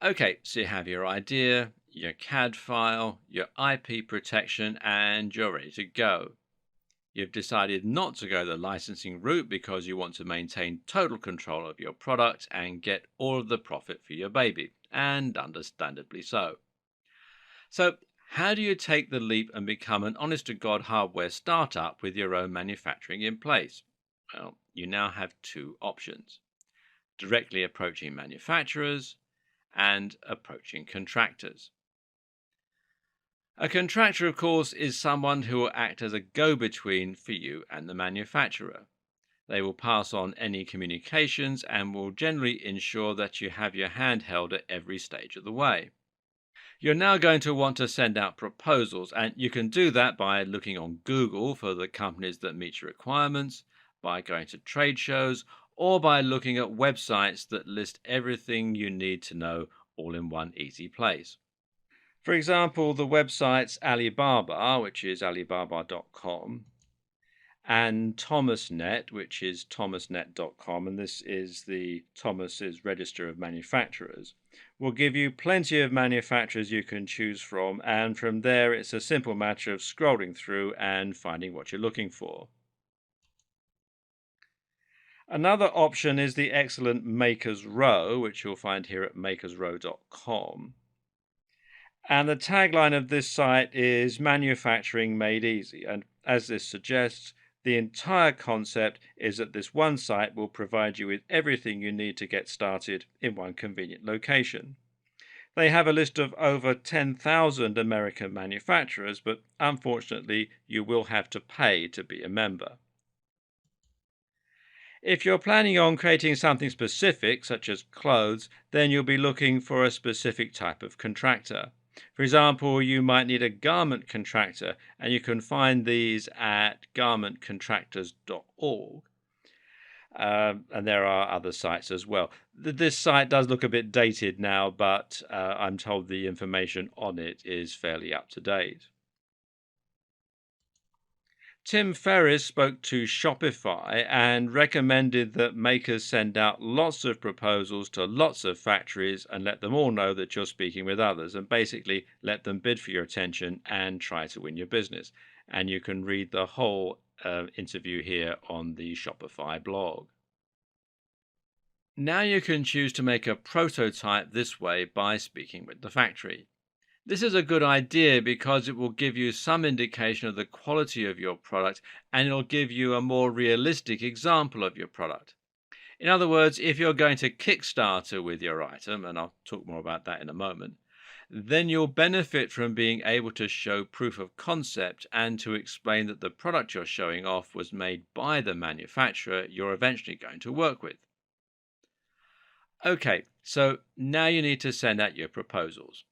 Okay, so you have your idea, your CAD file, your IP protection, and you're ready to go. You've decided not to go the licensing route because you want to maintain total control of your product and get all of the profit for your baby, and understandably so. So, how do you take the leap and become an honest to God hardware startup with your own manufacturing in place? Well, you now have two options: directly approaching manufacturers and approaching contractors. A contractor, of course, is someone who will act as a go between for you and the manufacturer. They will pass on any communications and will generally ensure that you have your hand held at every stage of the way. You're now going to want to send out proposals, and you can do that by looking on Google for the companies that meet your requirements, by going to trade shows, or by looking at websites that list everything you need to know all in one easy place. For example, the websites Alibaba, which is alibaba.com, and ThomasNet, which is thomasnet.com, and this is the Thomas's Register of Manufacturers, will give you plenty of manufacturers you can choose from, and from there it's a simple matter of scrolling through and finding what you're looking for. Another option is the excellent Makers Row, which you'll find here at makersrow.com. And the tagline of this site is Manufacturing Made Easy. And as this suggests, the entire concept is that this one site will provide you with everything you need to get started in one convenient location. They have a list of over 10,000 American manufacturers, but unfortunately, you will have to pay to be a member. If you're planning on creating something specific, such as clothes, then you'll be looking for a specific type of contractor. For example, you might need a garment contractor, and you can find these at garmentcontractors.org. And there are other sites as well. This site does look a bit dated now, but I'm told the information on it is fairly up to date. Tim Ferriss spoke to Shopify and recommended that makers send out lots of proposals to lots of factories and let them all know that you're speaking with others, and basically let them bid for your attention and try to win your business. And you can read the whole interview here on the Shopify blog. Now you can choose to make a prototype this way by speaking with the factory. This is a good idea because it will give you some indication of the quality of your product, and it'll give you a more realistic example of your product. In other words, if you're going to Kickstarter with your item, and I'll talk more about that in a moment, then you'll benefit from being able to show proof of concept and to explain that the product you're showing off was made by the manufacturer you're eventually going to work with. Okay, so now you need to send out your proposals.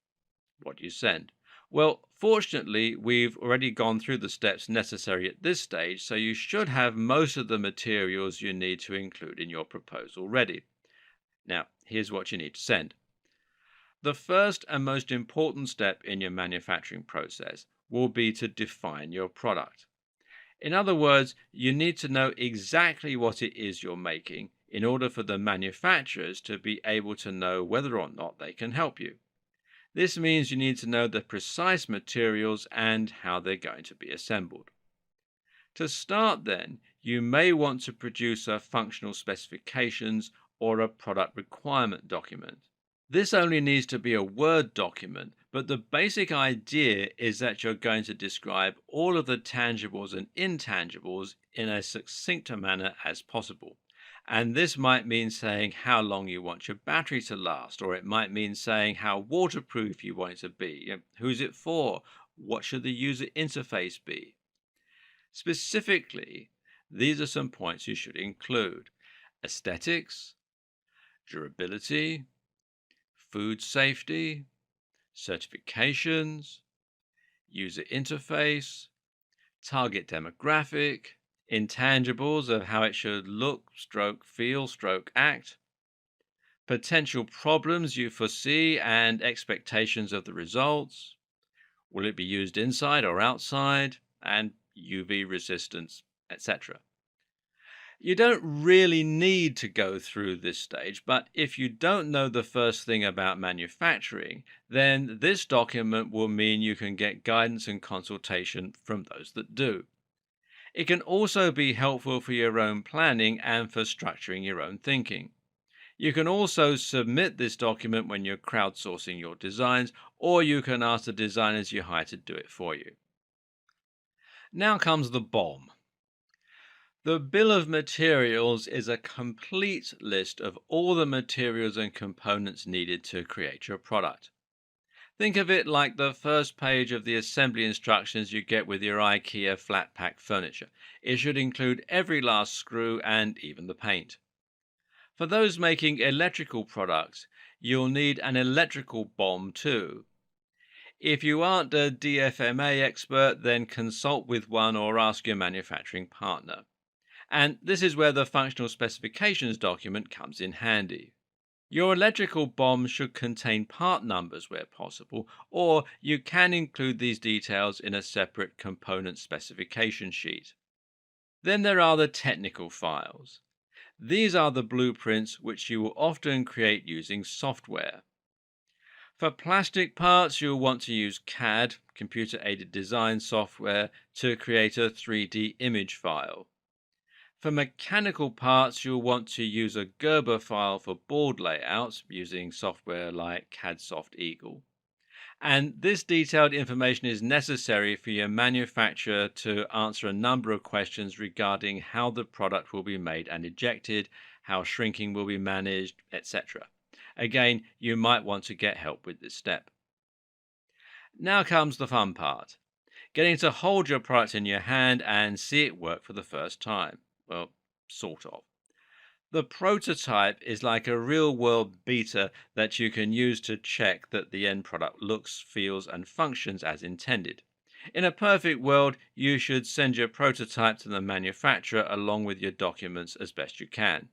What do you send? Well, fortunately, we've already gone through the steps necessary at this stage, so you should have most of the materials you need to include in your proposal ready. Now, here's what you need to send. The first and most important step in your manufacturing process will be to define your product. In other words, you need to know exactly what it is you're making in order for the manufacturers to be able to know whether or not they can help you. This means you need to know the precise materials and how they're going to be assembled. To start, then, you may want to produce a functional specifications or a product requirement document. This only needs to be a Word document, but the basic idea is that you're going to describe all of the tangibles and intangibles in as succinct a manner as possible. And this might mean saying how long you want your battery to last, or it might mean saying how waterproof you want it to be, who's it for, What should the user interface be? Specifically, these are some points you should include: aesthetics, durability, food safety, certifications, user interface, target demographic, intangibles of how it should look, stroke, feel, stroke, act, potential problems you foresee and expectations of the results. Will it be used inside or outside? And UV resistance, etc. You don't really need to go through this stage, but if you don't know the first thing about manufacturing, then this document will mean you can get guidance and consultation from those that do. It can also be helpful for your own planning and for structuring your own thinking. You can also submit this document when you're crowdsourcing your designs, or you can ask the designers you hire to do it for you. Now comes the bomb. The bill of materials is a complete list of all the materials and components needed to create your product. Think of it like the first page of the assembly instructions you get with your IKEA flat pack furniture. It should include every last screw and even the paint. For those making electrical products, you'll need an electrical BOM too. If you aren't a DFMA expert, then consult with one or ask your manufacturing partner. And this is where the functional specifications document comes in handy. Your electrical BOM should contain part numbers where possible, or you can include these details in a separate component specification sheet. Then there are the technical files. These are the blueprints which you will often create using software. For plastic parts, you'll want to use CAD, computer aided design software, to create a 3D image file. For mechanical parts, you'll want to use a Gerber file for board layouts using software like CADSoft Eagle. And this detailed information is necessary for your manufacturer to answer a number of questions regarding how the product will be made and ejected, how shrinking will be managed, etc. Again, you might want to get help with this step. Now comes the fun part: getting to hold your product in your hand and see it work for the first time. Well, sort of. The prototype is like a real world beta that you can use to check that the end product looks, feels, and functions as intended. In a perfect world, you should send your prototype to the manufacturer along with your documents as best you can.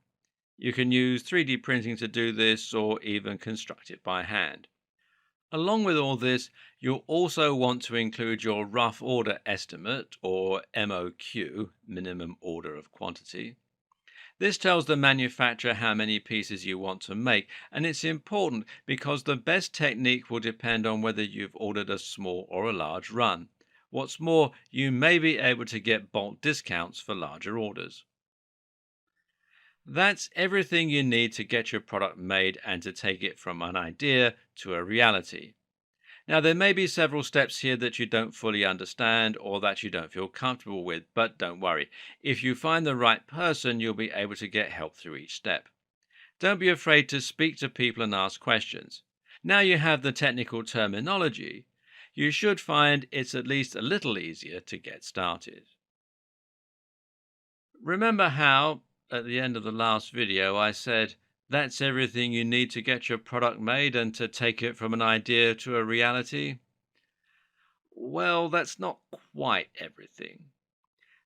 You can use 3D printing to do this, or even construct it by hand. Along with all this, you'll also want to include your rough order estimate, or MOQ, minimum order of quantity. This tells the manufacturer how many pieces you want to make, and it's important because the best technique will depend on whether you've ordered a small or a large run. What's more, you may be able to get bulk discounts for larger orders. That's everything you need to get your product made and to take it from an idea to a reality. Now, there may be several steps here that you don't fully understand or that you don't feel comfortable with, but don't worry. If you find the right person, you'll be able to get help through each step. Don't be afraid to speak to people and ask questions. Now you have the technical terminology, you should find it's at least a little easier to get started. Remember how, at the end of the last video, I said that's everything you need to get your product made and to take it from an idea to a reality? Well, that's not quite everything.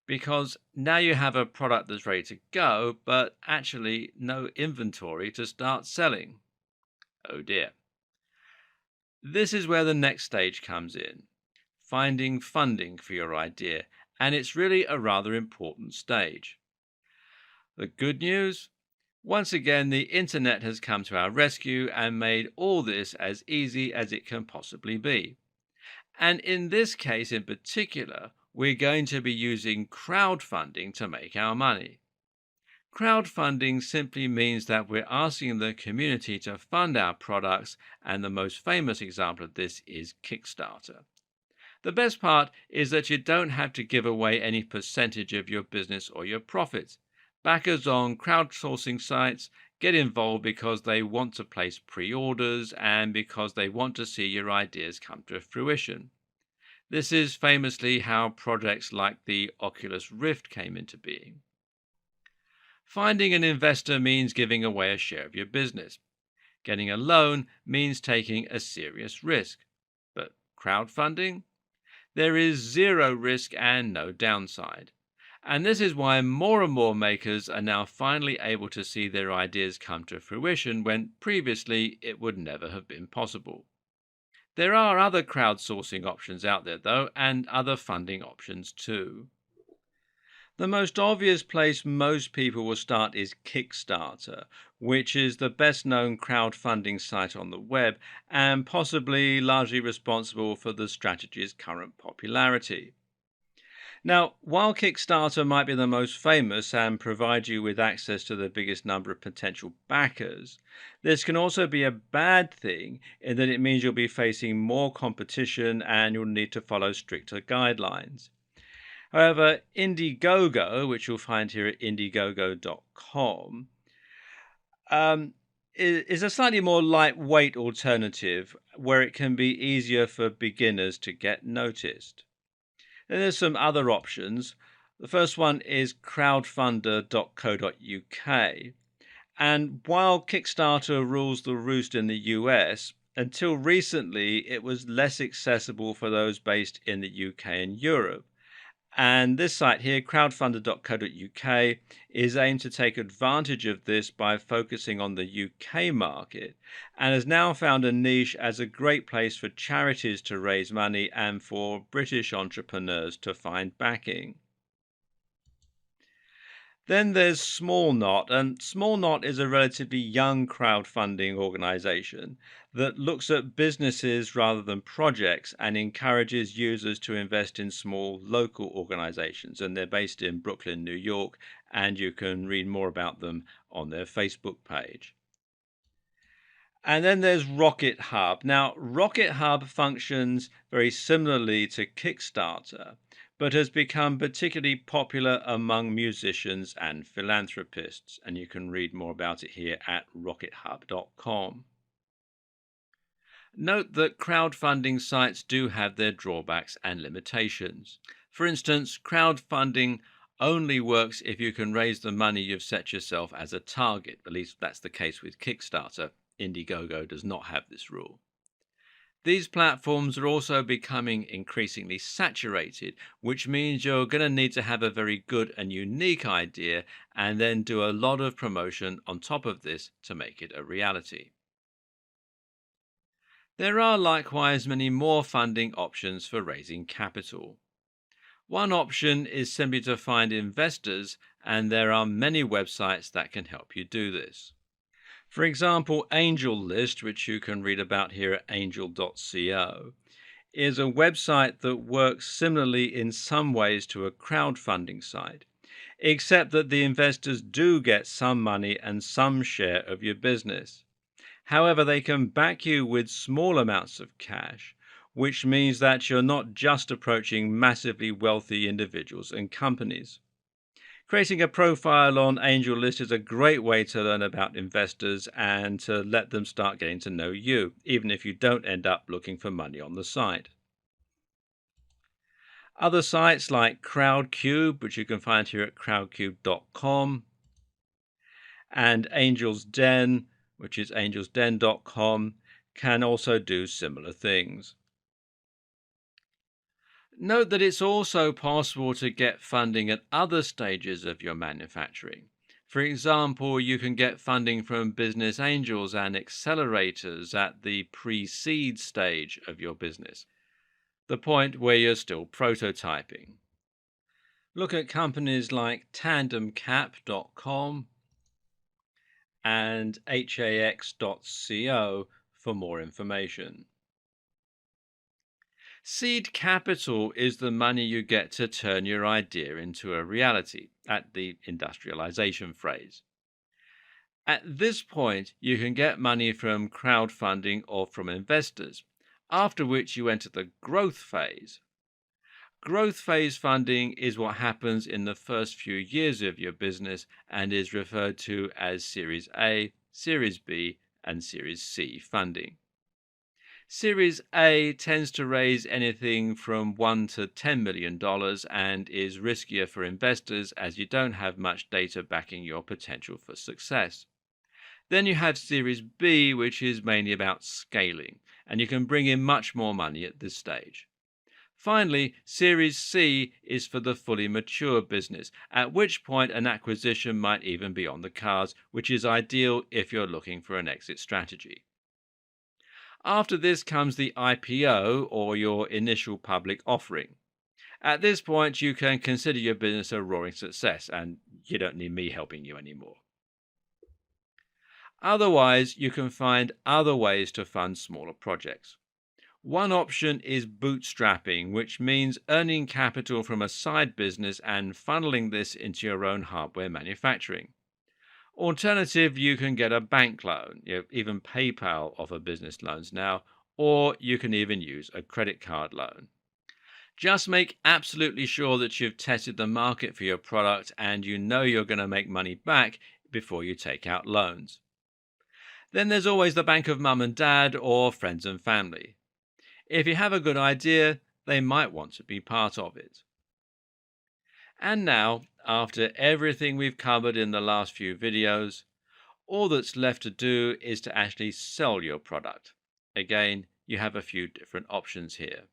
Because now you have a product that's ready to go, but actually no inventory to start selling. Oh dear. This is where the next stage comes in: finding funding for your idea, and it's really a rather important stage. The good news? Once again, the internet has come to our rescue and made all this as easy as it can possibly be. And in this case in particular, we're going to be using crowdfunding to make our money. Crowdfunding simply means that we're asking the community to fund our products, and the most famous example of this is Kickstarter. The best part is that you don't have to give away any percentage of your business or your profits. Backers on crowdsourcing sites get involved because they want to place pre orders and because they want to see your ideas come to fruition. This is famously how projects like the Oculus Rift came into being. Finding an investor means giving away a share of your business. Getting a loan means taking a serious risk. But crowdfunding? There is zero risk and no downside. And this is why more and more makers are now finally able to see their ideas come to fruition when previously it would never have been possible. There are other crowdsourcing options out there, though, and other funding options too. The most obvious place most people will start is Kickstarter, which is the best known crowdfunding site on the web and possibly largely responsible for the strategy's current popularity. Now, while Kickstarter might be the most famous and provide you with access to the biggest number of potential backers, this can also be a bad thing in that it means you'll be facing more competition and you'll need to follow stricter guidelines. However, Indiegogo, which you'll find here at indiegogo.com, is a slightly more lightweight alternative where it can be easier for beginners to get noticed. Then there's some other options. The first one is crowdfunder.co.uk. And while Kickstarter rules the roost in the US, until recently it was less accessible for those based in the UK and Europe. And this site here, crowdfunder.co.uk, is aimed to take advantage of this by focusing on the UK market and has now found a niche as a great place for charities to raise money and for British entrepreneurs to find backing. Then there's Small Knot, and Small Knot is a relatively young crowdfunding organization that looks at businesses rather than projects and encourages users to invest in small local organizations. And they're based in Brooklyn, New York, and you can read more about them on their Facebook page. And then there's Rocket Hub. Now, Rocket Hub functions very similarly to Kickstarter, but has become particularly popular among musicians and philanthropists. And you can read more about it here at rockethub.com. Note that crowdfunding sites do have their drawbacks and limitations. For instance, crowdfunding only works if you can raise the money you've set yourself as a target. At least that's the case with Kickstarter. Indiegogo does not have this rule. These platforms are also becoming increasingly saturated, which means you're going to need to have a very good and unique idea and then do a lot of promotion on top of this to make it a reality. There are likewise many more funding options for raising capital. One option is simply to find investors, and there are many websites that can help you do this. For example, AngelList, which you can read about here at angel.co, is a website that works similarly in some ways to a crowdfunding site, except that the investors do get some money and some share of your business. However, they can back you with small amounts of cash, which means that you're not just approaching massively wealthy individuals and companies. Creating a profile on AngelList is a great way to learn about investors and to let them start getting to know you, even if you don't end up looking for money on the site. Other sites like Crowdcube, which you can find here at crowdcube.com, and Angel's Den, which is angelsden.com, can also do similar things. Note that it's also possible to get funding at other stages of your manufacturing. For example, you can get funding from business angels and accelerators at the pre-seed stage of your business, the point where you're still prototyping. Look at companies like tandemcap.com and hax.co for more information. Seed capital is the money you get to turn your idea into a reality, at the industrialization phase. At this point, you can get money from crowdfunding or from investors, after which you enter the growth phase. Growth phase funding is what happens in the first few years of your business and is referred to as Series A, Series B, and Series C funding. Series A tends to raise anything from $1 to $10 million and is riskier for investors as you don't have much data backing your potential for success. Then you have Series B, which is mainly about scaling, and you can bring in much more money at this stage. Finally, Series C is for the fully mature business, at which point an acquisition might even be on the cards, which is ideal if you're looking for an exit strategy. After this comes the IPO, or your initial public offering. At this point, you can consider your business a roaring success, and you don't need me helping you anymore. Otherwise, you can find other ways to fund smaller projects. One option is bootstrapping, which means earning capital from a side business and funneling this into your own hardware manufacturing. Alternative, you can get a bank loan. Even PayPal offer business loans now, or you can even use a credit card loan. Just make absolutely sure that you've tested the market for your product and you know you're going to make money back before you take out loans. Then there's always the bank of mum and dad or friends and family. If you have a good idea, they might want to be part of it. And now, after everything we've covered in the last few videos, all that's left to do is to actually sell your product. Again, you have a few different options here.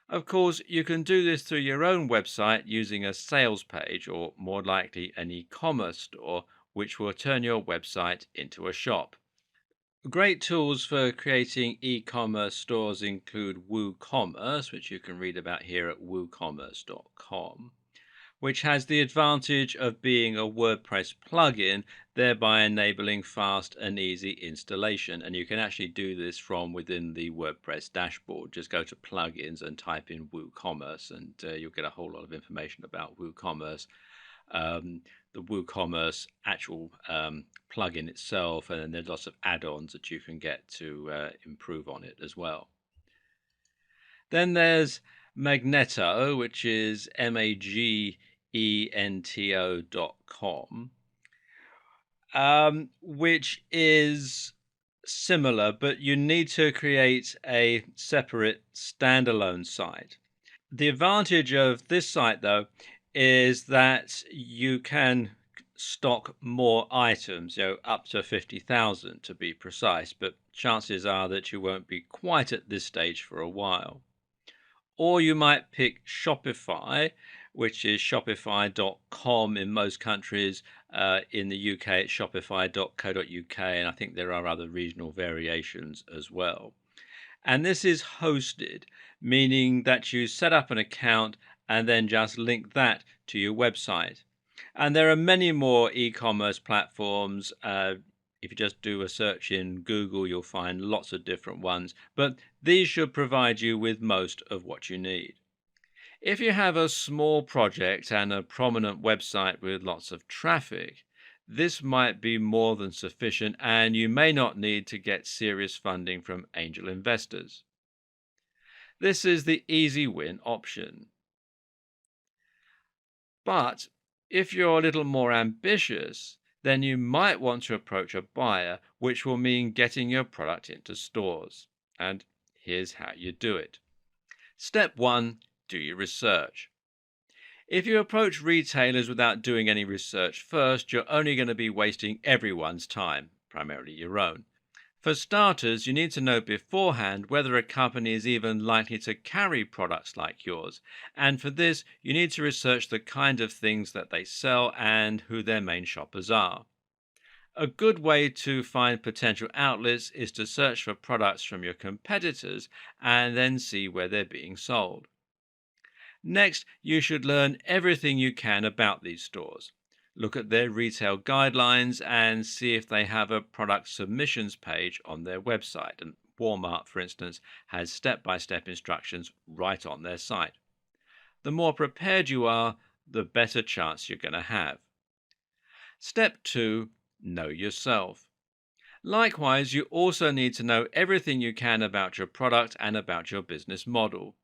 Of course, you can do this through your own website using a sales page, or more likely an e-commerce store, which will turn your website into a shop. Great tools for creating e-commerce stores include WooCommerce, which you can read about here at woocommerce.com, which has the advantage of being a WordPress plugin, thereby enabling fast and easy installation. And you can actually do this from within the WordPress dashboard. Just go to plugins and type in WooCommerce, and you'll get a whole lot of information about WooCommerce. The WooCommerce actual plugin itself, and then there's lots of add-ons that you can get to improve on it as well. Then there's Magento, which is magento.com, which is similar, but you need to create a separate standalone site. The advantage of this site, though, is that you can stock more items, up to 50,000 to be precise, but chances are that you won't be quite at this stage for a while. Or you might pick Shopify, which is shopify.com in most countries. In the UK, it's shopify.co.uk, and I think there are other regional variations as well. And this is hosted, meaning that you set up an account and then just link that to your website. And there are many more e-commerce platforms. If you just do a search in Google, you'll find lots of different ones, but these should provide you with most of what you need. If you have a small project and a prominent website with lots of traffic, this might be more than sufficient, and you may not need to get serious funding from angel investors. This is the easy win option. But if you're a little more ambitious, then you might want to approach a buyer, which will mean getting your product into stores. And here's how you do it. Step 1, do your research. If you approach retailers without doing any research first, you're only going to be wasting everyone's time, primarily your own. For starters, you need to know beforehand whether a company is even likely to carry products like yours. And for this, you need to research the kind of things that they sell and who their main shoppers are. A good way to find potential outlets is to search for products from your competitors and then see where they're being sold. Next, you should learn everything you can about these stores. Look at their retail guidelines and see if they have a product submissions page on their website. And Walmart, for instance, has step-by-step instructions right on their site. The more prepared you are, the better chance you're going to have. Step 2, know yourself. Likewise, you also need to know everything you can about your product and about your business model.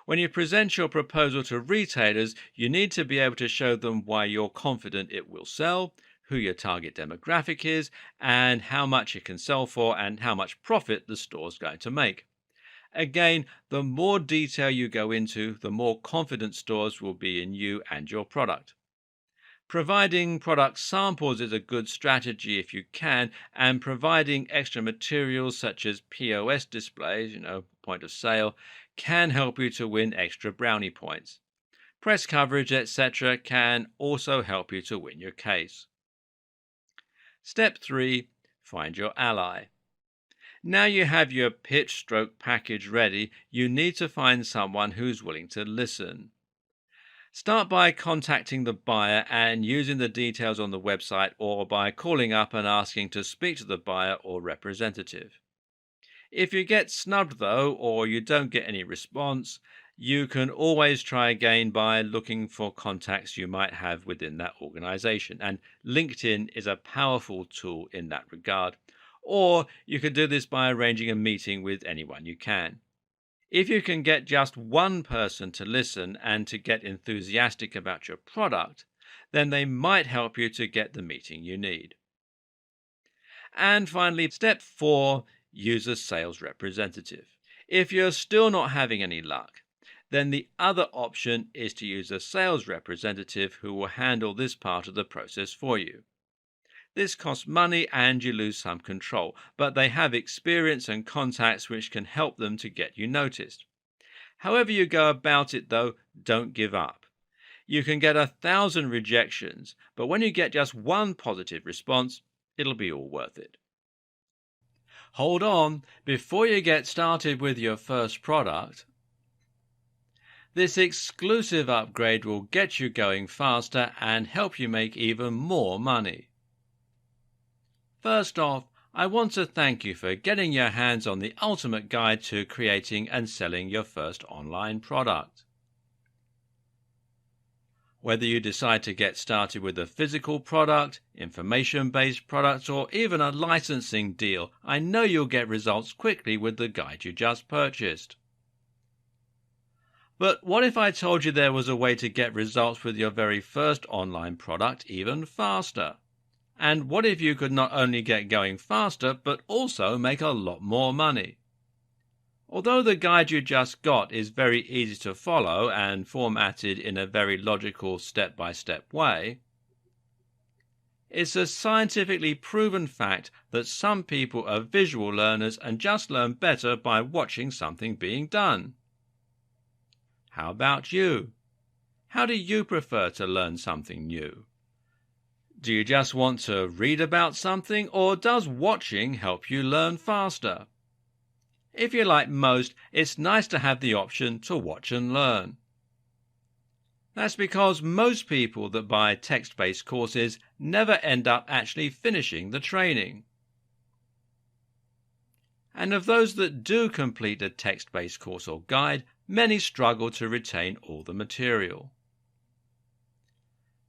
When you present your proposal to retailers, you need to be able to show them why you're confident it will sell, who your target demographic is, and how much it can sell for, and how much profit the store's going to make. Again, the more detail you go into, the more confident stores will be in you and your product. Providing product samples is a good strategy if you can, and providing extra materials such as POS displays, point of sale, can help you to win extra brownie points. Press coverage, etc., can also help you to win your case. Step 3. Find your ally. Now you have your pitch stroke package ready, you need to find someone who's willing to listen. Start by contacting the buyer and using the details on the website, or by calling up and asking to speak to the buyer or representative. If you get snubbed though, or you don't get any response, you can always try again by looking for contacts you might have within that organization, and LinkedIn is a powerful tool in that regard. Or you could do this by arranging a meeting with anyone you can. If you can get just one person to listen and to get enthusiastic about your product, then they might help you to get the meeting you need. And finally, step 4, use a sales representative. If you're still not having any luck, then the other option is to use a sales representative who will handle this part of the process for you. This costs money and you lose some control, but they have experience and contacts which can help them to get you noticed. However you go about it though, don't give up. You can get 1,000 rejections, but when you get just one positive response, it'll be all worth it. Hold on, before you get started with your first product, this exclusive upgrade will get you going faster and help you make even more money. First off, I want to thank you for getting your hands on the ultimate guide to creating and selling your first online product. Whether you decide to get started with a physical product, information-based product, or even a licensing deal, I know you'll get results quickly with the guide you just purchased. But what if I told you there was a way to get results with your very first online product even faster? And what if you could not only get going faster, but also make a lot more money? Although the guide you just got is very easy to follow and formatted in a very logical step-by-step way, it's a scientifically proven fact that some people are visual learners and just learn better by watching something being done. How about you? How do you prefer to learn something new? Do you just want to read about something, or does watching help you learn faster? If you're like most, it's nice to have the option to watch and learn. That's because most people that buy text-based courses never end up actually finishing the training. And of those that do complete a text-based course or guide, many struggle to retain all the material.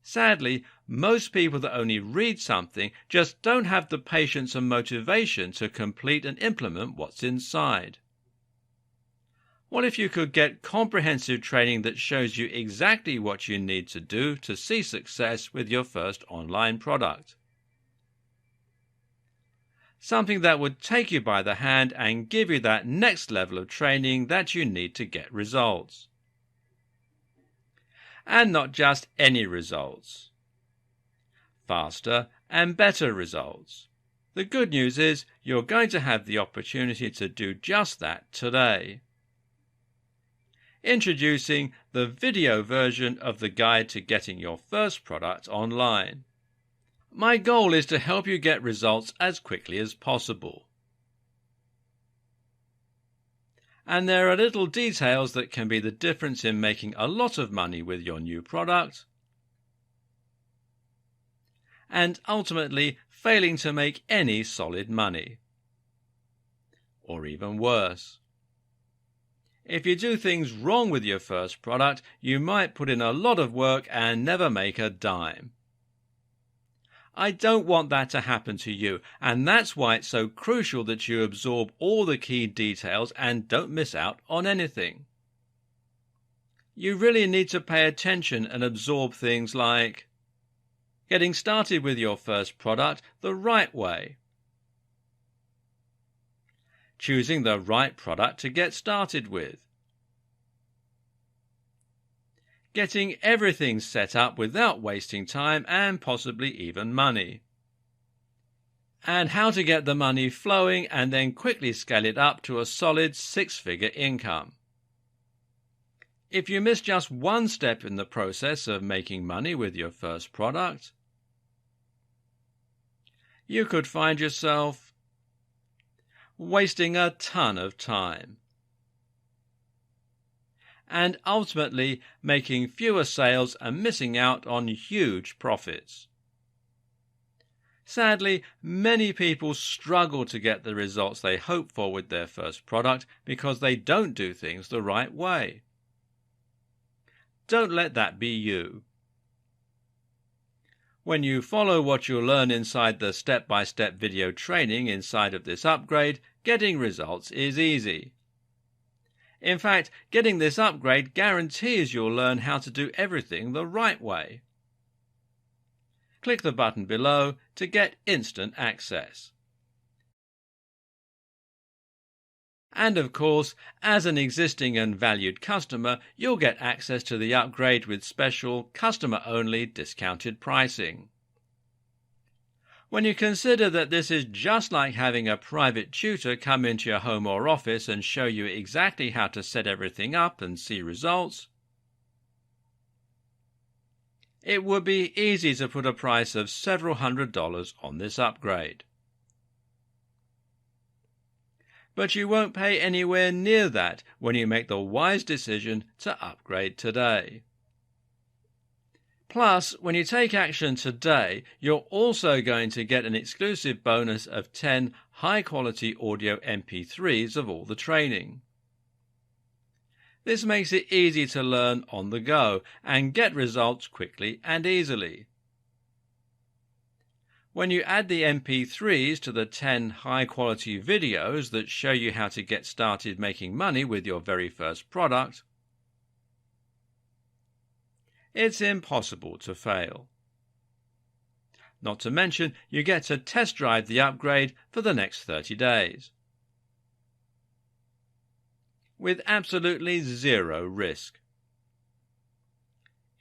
Sadly, most people that only read something just don't have the patience and motivation to complete and implement what's inside. What if you could get comprehensive training that shows you exactly what you need to do to see success with your first online product? Something that would take you by the hand and give you that next level of training that you need to get results. And not just any results. Faster and better results. The good news is you're going to have the opportunity to do just that today. Introducing the video version of the guide to getting your first product online. My goal is to help you get results as quickly as possible. And there are little details that can be the difference in making a lot of money with your new product and ultimately failing to make any solid money. Or even worse. If you do things wrong with your first product, you might put in a lot of work and never make a dime. I don't want that to happen to you, and that's why it's so crucial that you absorb all the key details and don't miss out on anything. You really need to pay attention and absorb things like getting started with your first product the right way, choosing the right product to get started with, getting everything set up without wasting time and possibly even money, and how to get the money flowing and then quickly scale it up to a solid six-figure income. If you miss just one step in the process of making money with your first product, you could find yourself wasting a ton of time and ultimately making fewer sales and missing out on huge profits. Sadly, many people struggle to get the results they hope for with their first product because they don't do things the right way. Don't let that be you. When you follow what you'll learn inside the step-by-step video training inside of this upgrade, getting results is easy. In fact, getting this upgrade guarantees you'll learn how to do everything the right way. Click the button below to get instant access. And of course, as an existing and valued customer, you'll get access to the upgrade with special, customer-only discounted pricing. When you consider that this is just like having a private tutor come into your home or office and show you exactly how to set everything up and see results, it would be easy to put a price of several $100s on this upgrade. But you won't pay anywhere near that when you make the wise decision to upgrade today. Plus, when you take action today, you're also going to get an exclusive bonus of 10 high-quality audio MP3s of all the training. This makes it easy to learn on the go and get results quickly and easily. When you add the MP3s to the 10 high-quality videos that show you how to get started making money with your very first product, it's impossible to fail. Not to mention, you get to test drive the upgrade for the next 30 days. With absolutely zero risk.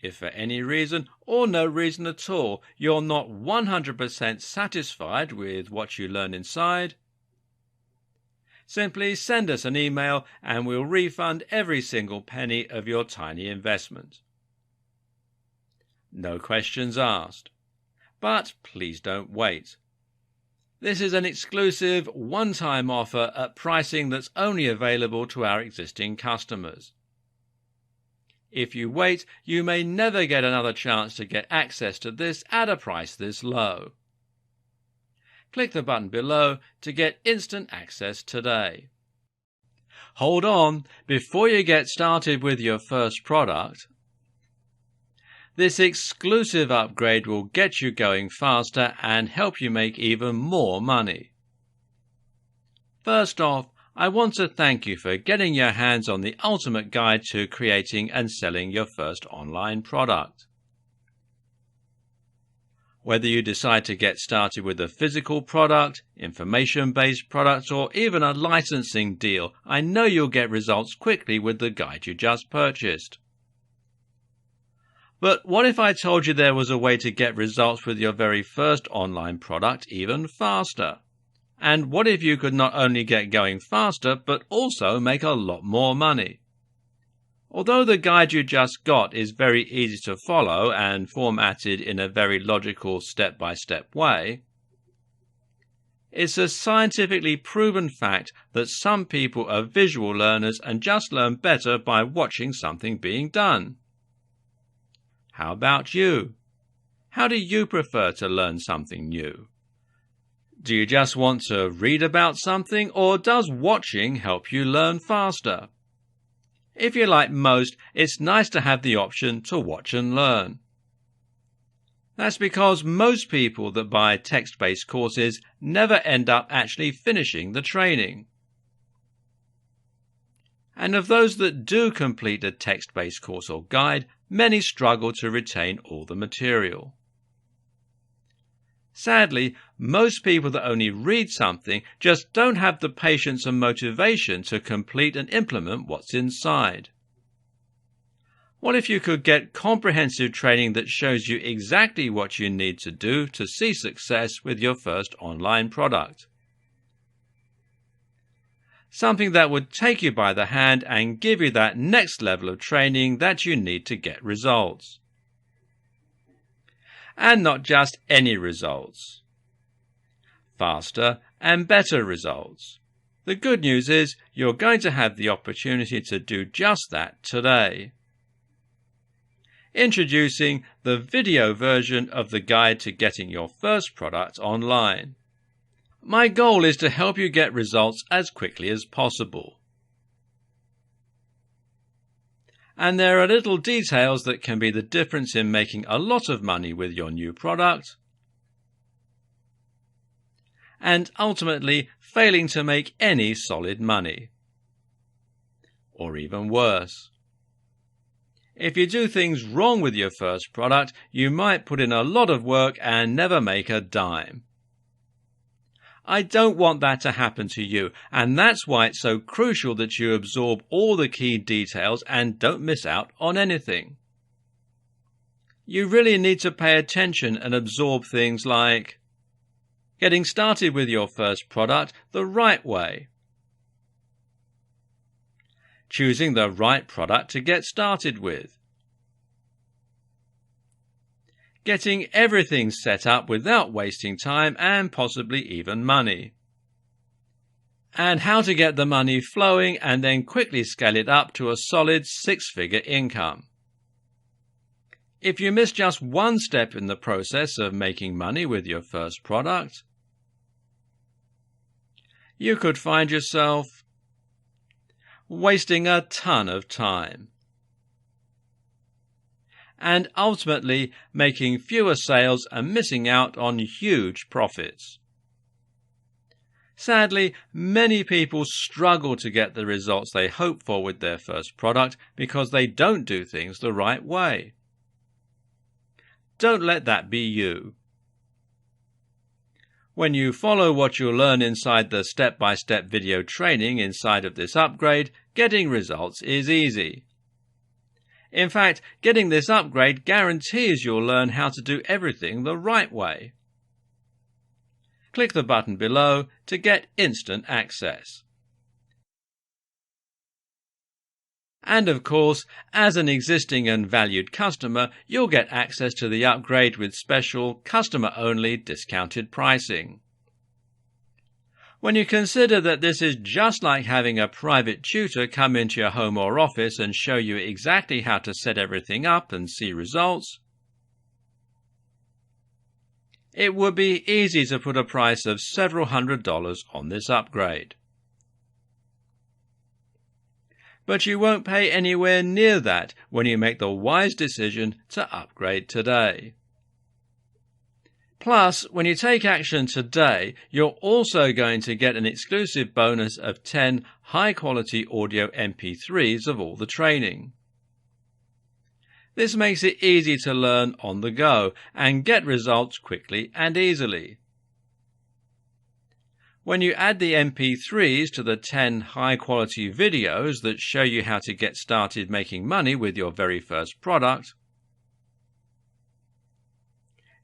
If for any reason, or no reason at all, you're not 100% satisfied with what you learn inside, simply send us an email and we'll refund every single penny of your tiny investment. No questions asked. But please don't wait. This is an exclusive, one-time offer at pricing that's only available to our existing customers. If you wait, you may never get another chance to get access to this at a price this low. Click the button below to get instant access today. Hold on, before you get started with your first product, this exclusive upgrade will get you going faster and help you make even more money. First off, I want to thank you for getting your hands on the ultimate guide to creating and selling your first online product. Whether you decide to get started with a physical product, information-based product, or even a licensing deal, I know you'll get results quickly with the guide you just purchased. But what if I told you there was a way to get results with your very first online product even faster? And what if you could not only get going faster, but also make a lot more money? Although the guide you just got is very easy to follow and formatted in a very logical step-by-step way, it's a scientifically proven fact that some people are visual learners and just learn better by watching something being done. How about you? How do you prefer to learn something new? Do you just want to read about something, or does watching help you learn faster? If you're like most, it's nice to have the option to watch and learn. That's because most people that buy text-based courses never end up actually finishing the training. And of those that do complete a text-based course or guide, many struggle to retain all the material. Sadly, most people that only read something just don't have the patience and motivation to complete and implement what's inside. What if you could get comprehensive training that shows you exactly what you need to do to see success with your first online product? Something that would take you by the hand and give you that next level of training that you need to get results. And not just any results. Faster and better results. The good news is you're going to have the opportunity to do just that today. Introducing the video version of the guide to getting your first product online. My goal is to help you get results as quickly as possible. And there are little details that can be the difference in making a lot of money with your new product and ultimately failing to make any solid money. Or even worse. If you do things wrong with your first product, you might put in a lot of work and never make a dime. I don't want that to happen to you, and that's why it's so crucial that you absorb all the key details and don't miss out on anything. You really need to pay attention and absorb things like getting started with your first product the right way, choosing the right product to get started with, getting everything set up without wasting time and possibly even money, and how to get the money flowing and then quickly scale it up to a solid six-figure income. If you miss just one step in the process of making money with your first product, you could find yourself wasting a ton of time and ultimately making fewer sales and missing out on huge profits. Sadly, many people struggle to get the results they hope for with their first product because they don't do things the right way. Don't let that be you. When you follow what you'll learn inside the step-by-step video training inside of this upgrade, getting results is easy. In fact, getting this upgrade guarantees you'll learn how to do everything the right way. Click the button below to get instant access. And of course, as an existing and valued customer, you'll get access to the upgrade with special customer-only discounted pricing. When you consider that this is just like having a private tutor come into your home or office and show you exactly how to set everything up and see results, it would be easy to put a price of several $100s on this upgrade. But you won't pay anywhere near that when you make the wise decision to upgrade today. Plus, when you take action today, you're also going to get an exclusive bonus of 10 high-quality audio MP3s of all the training. This makes it easy to learn on the go and get results quickly and easily. When you add the MP3s to the 10 high-quality videos that show you how to get started making money with your very first product,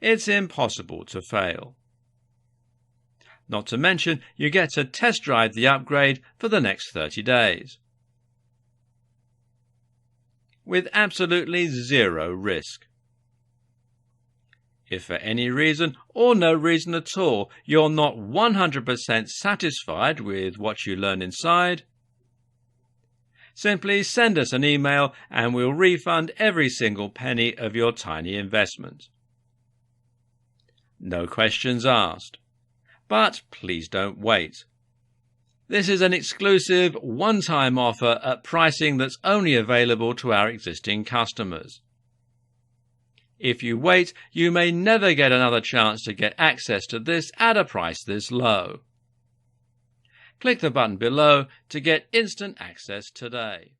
it's impossible to fail. Not to mention, you get to test drive the upgrade for the next 30 days. With absolutely zero risk. If for any reason, or no reason at all, you're not 100% satisfied with what you learn inside, simply send us an email and we'll refund every single penny of your tiny investment. No questions asked. But please don't wait. This is an exclusive one-time offer at pricing that's only available to our existing customers. If you wait, you may never get another chance to get access to this at a price this low. Click the button below to get instant access today.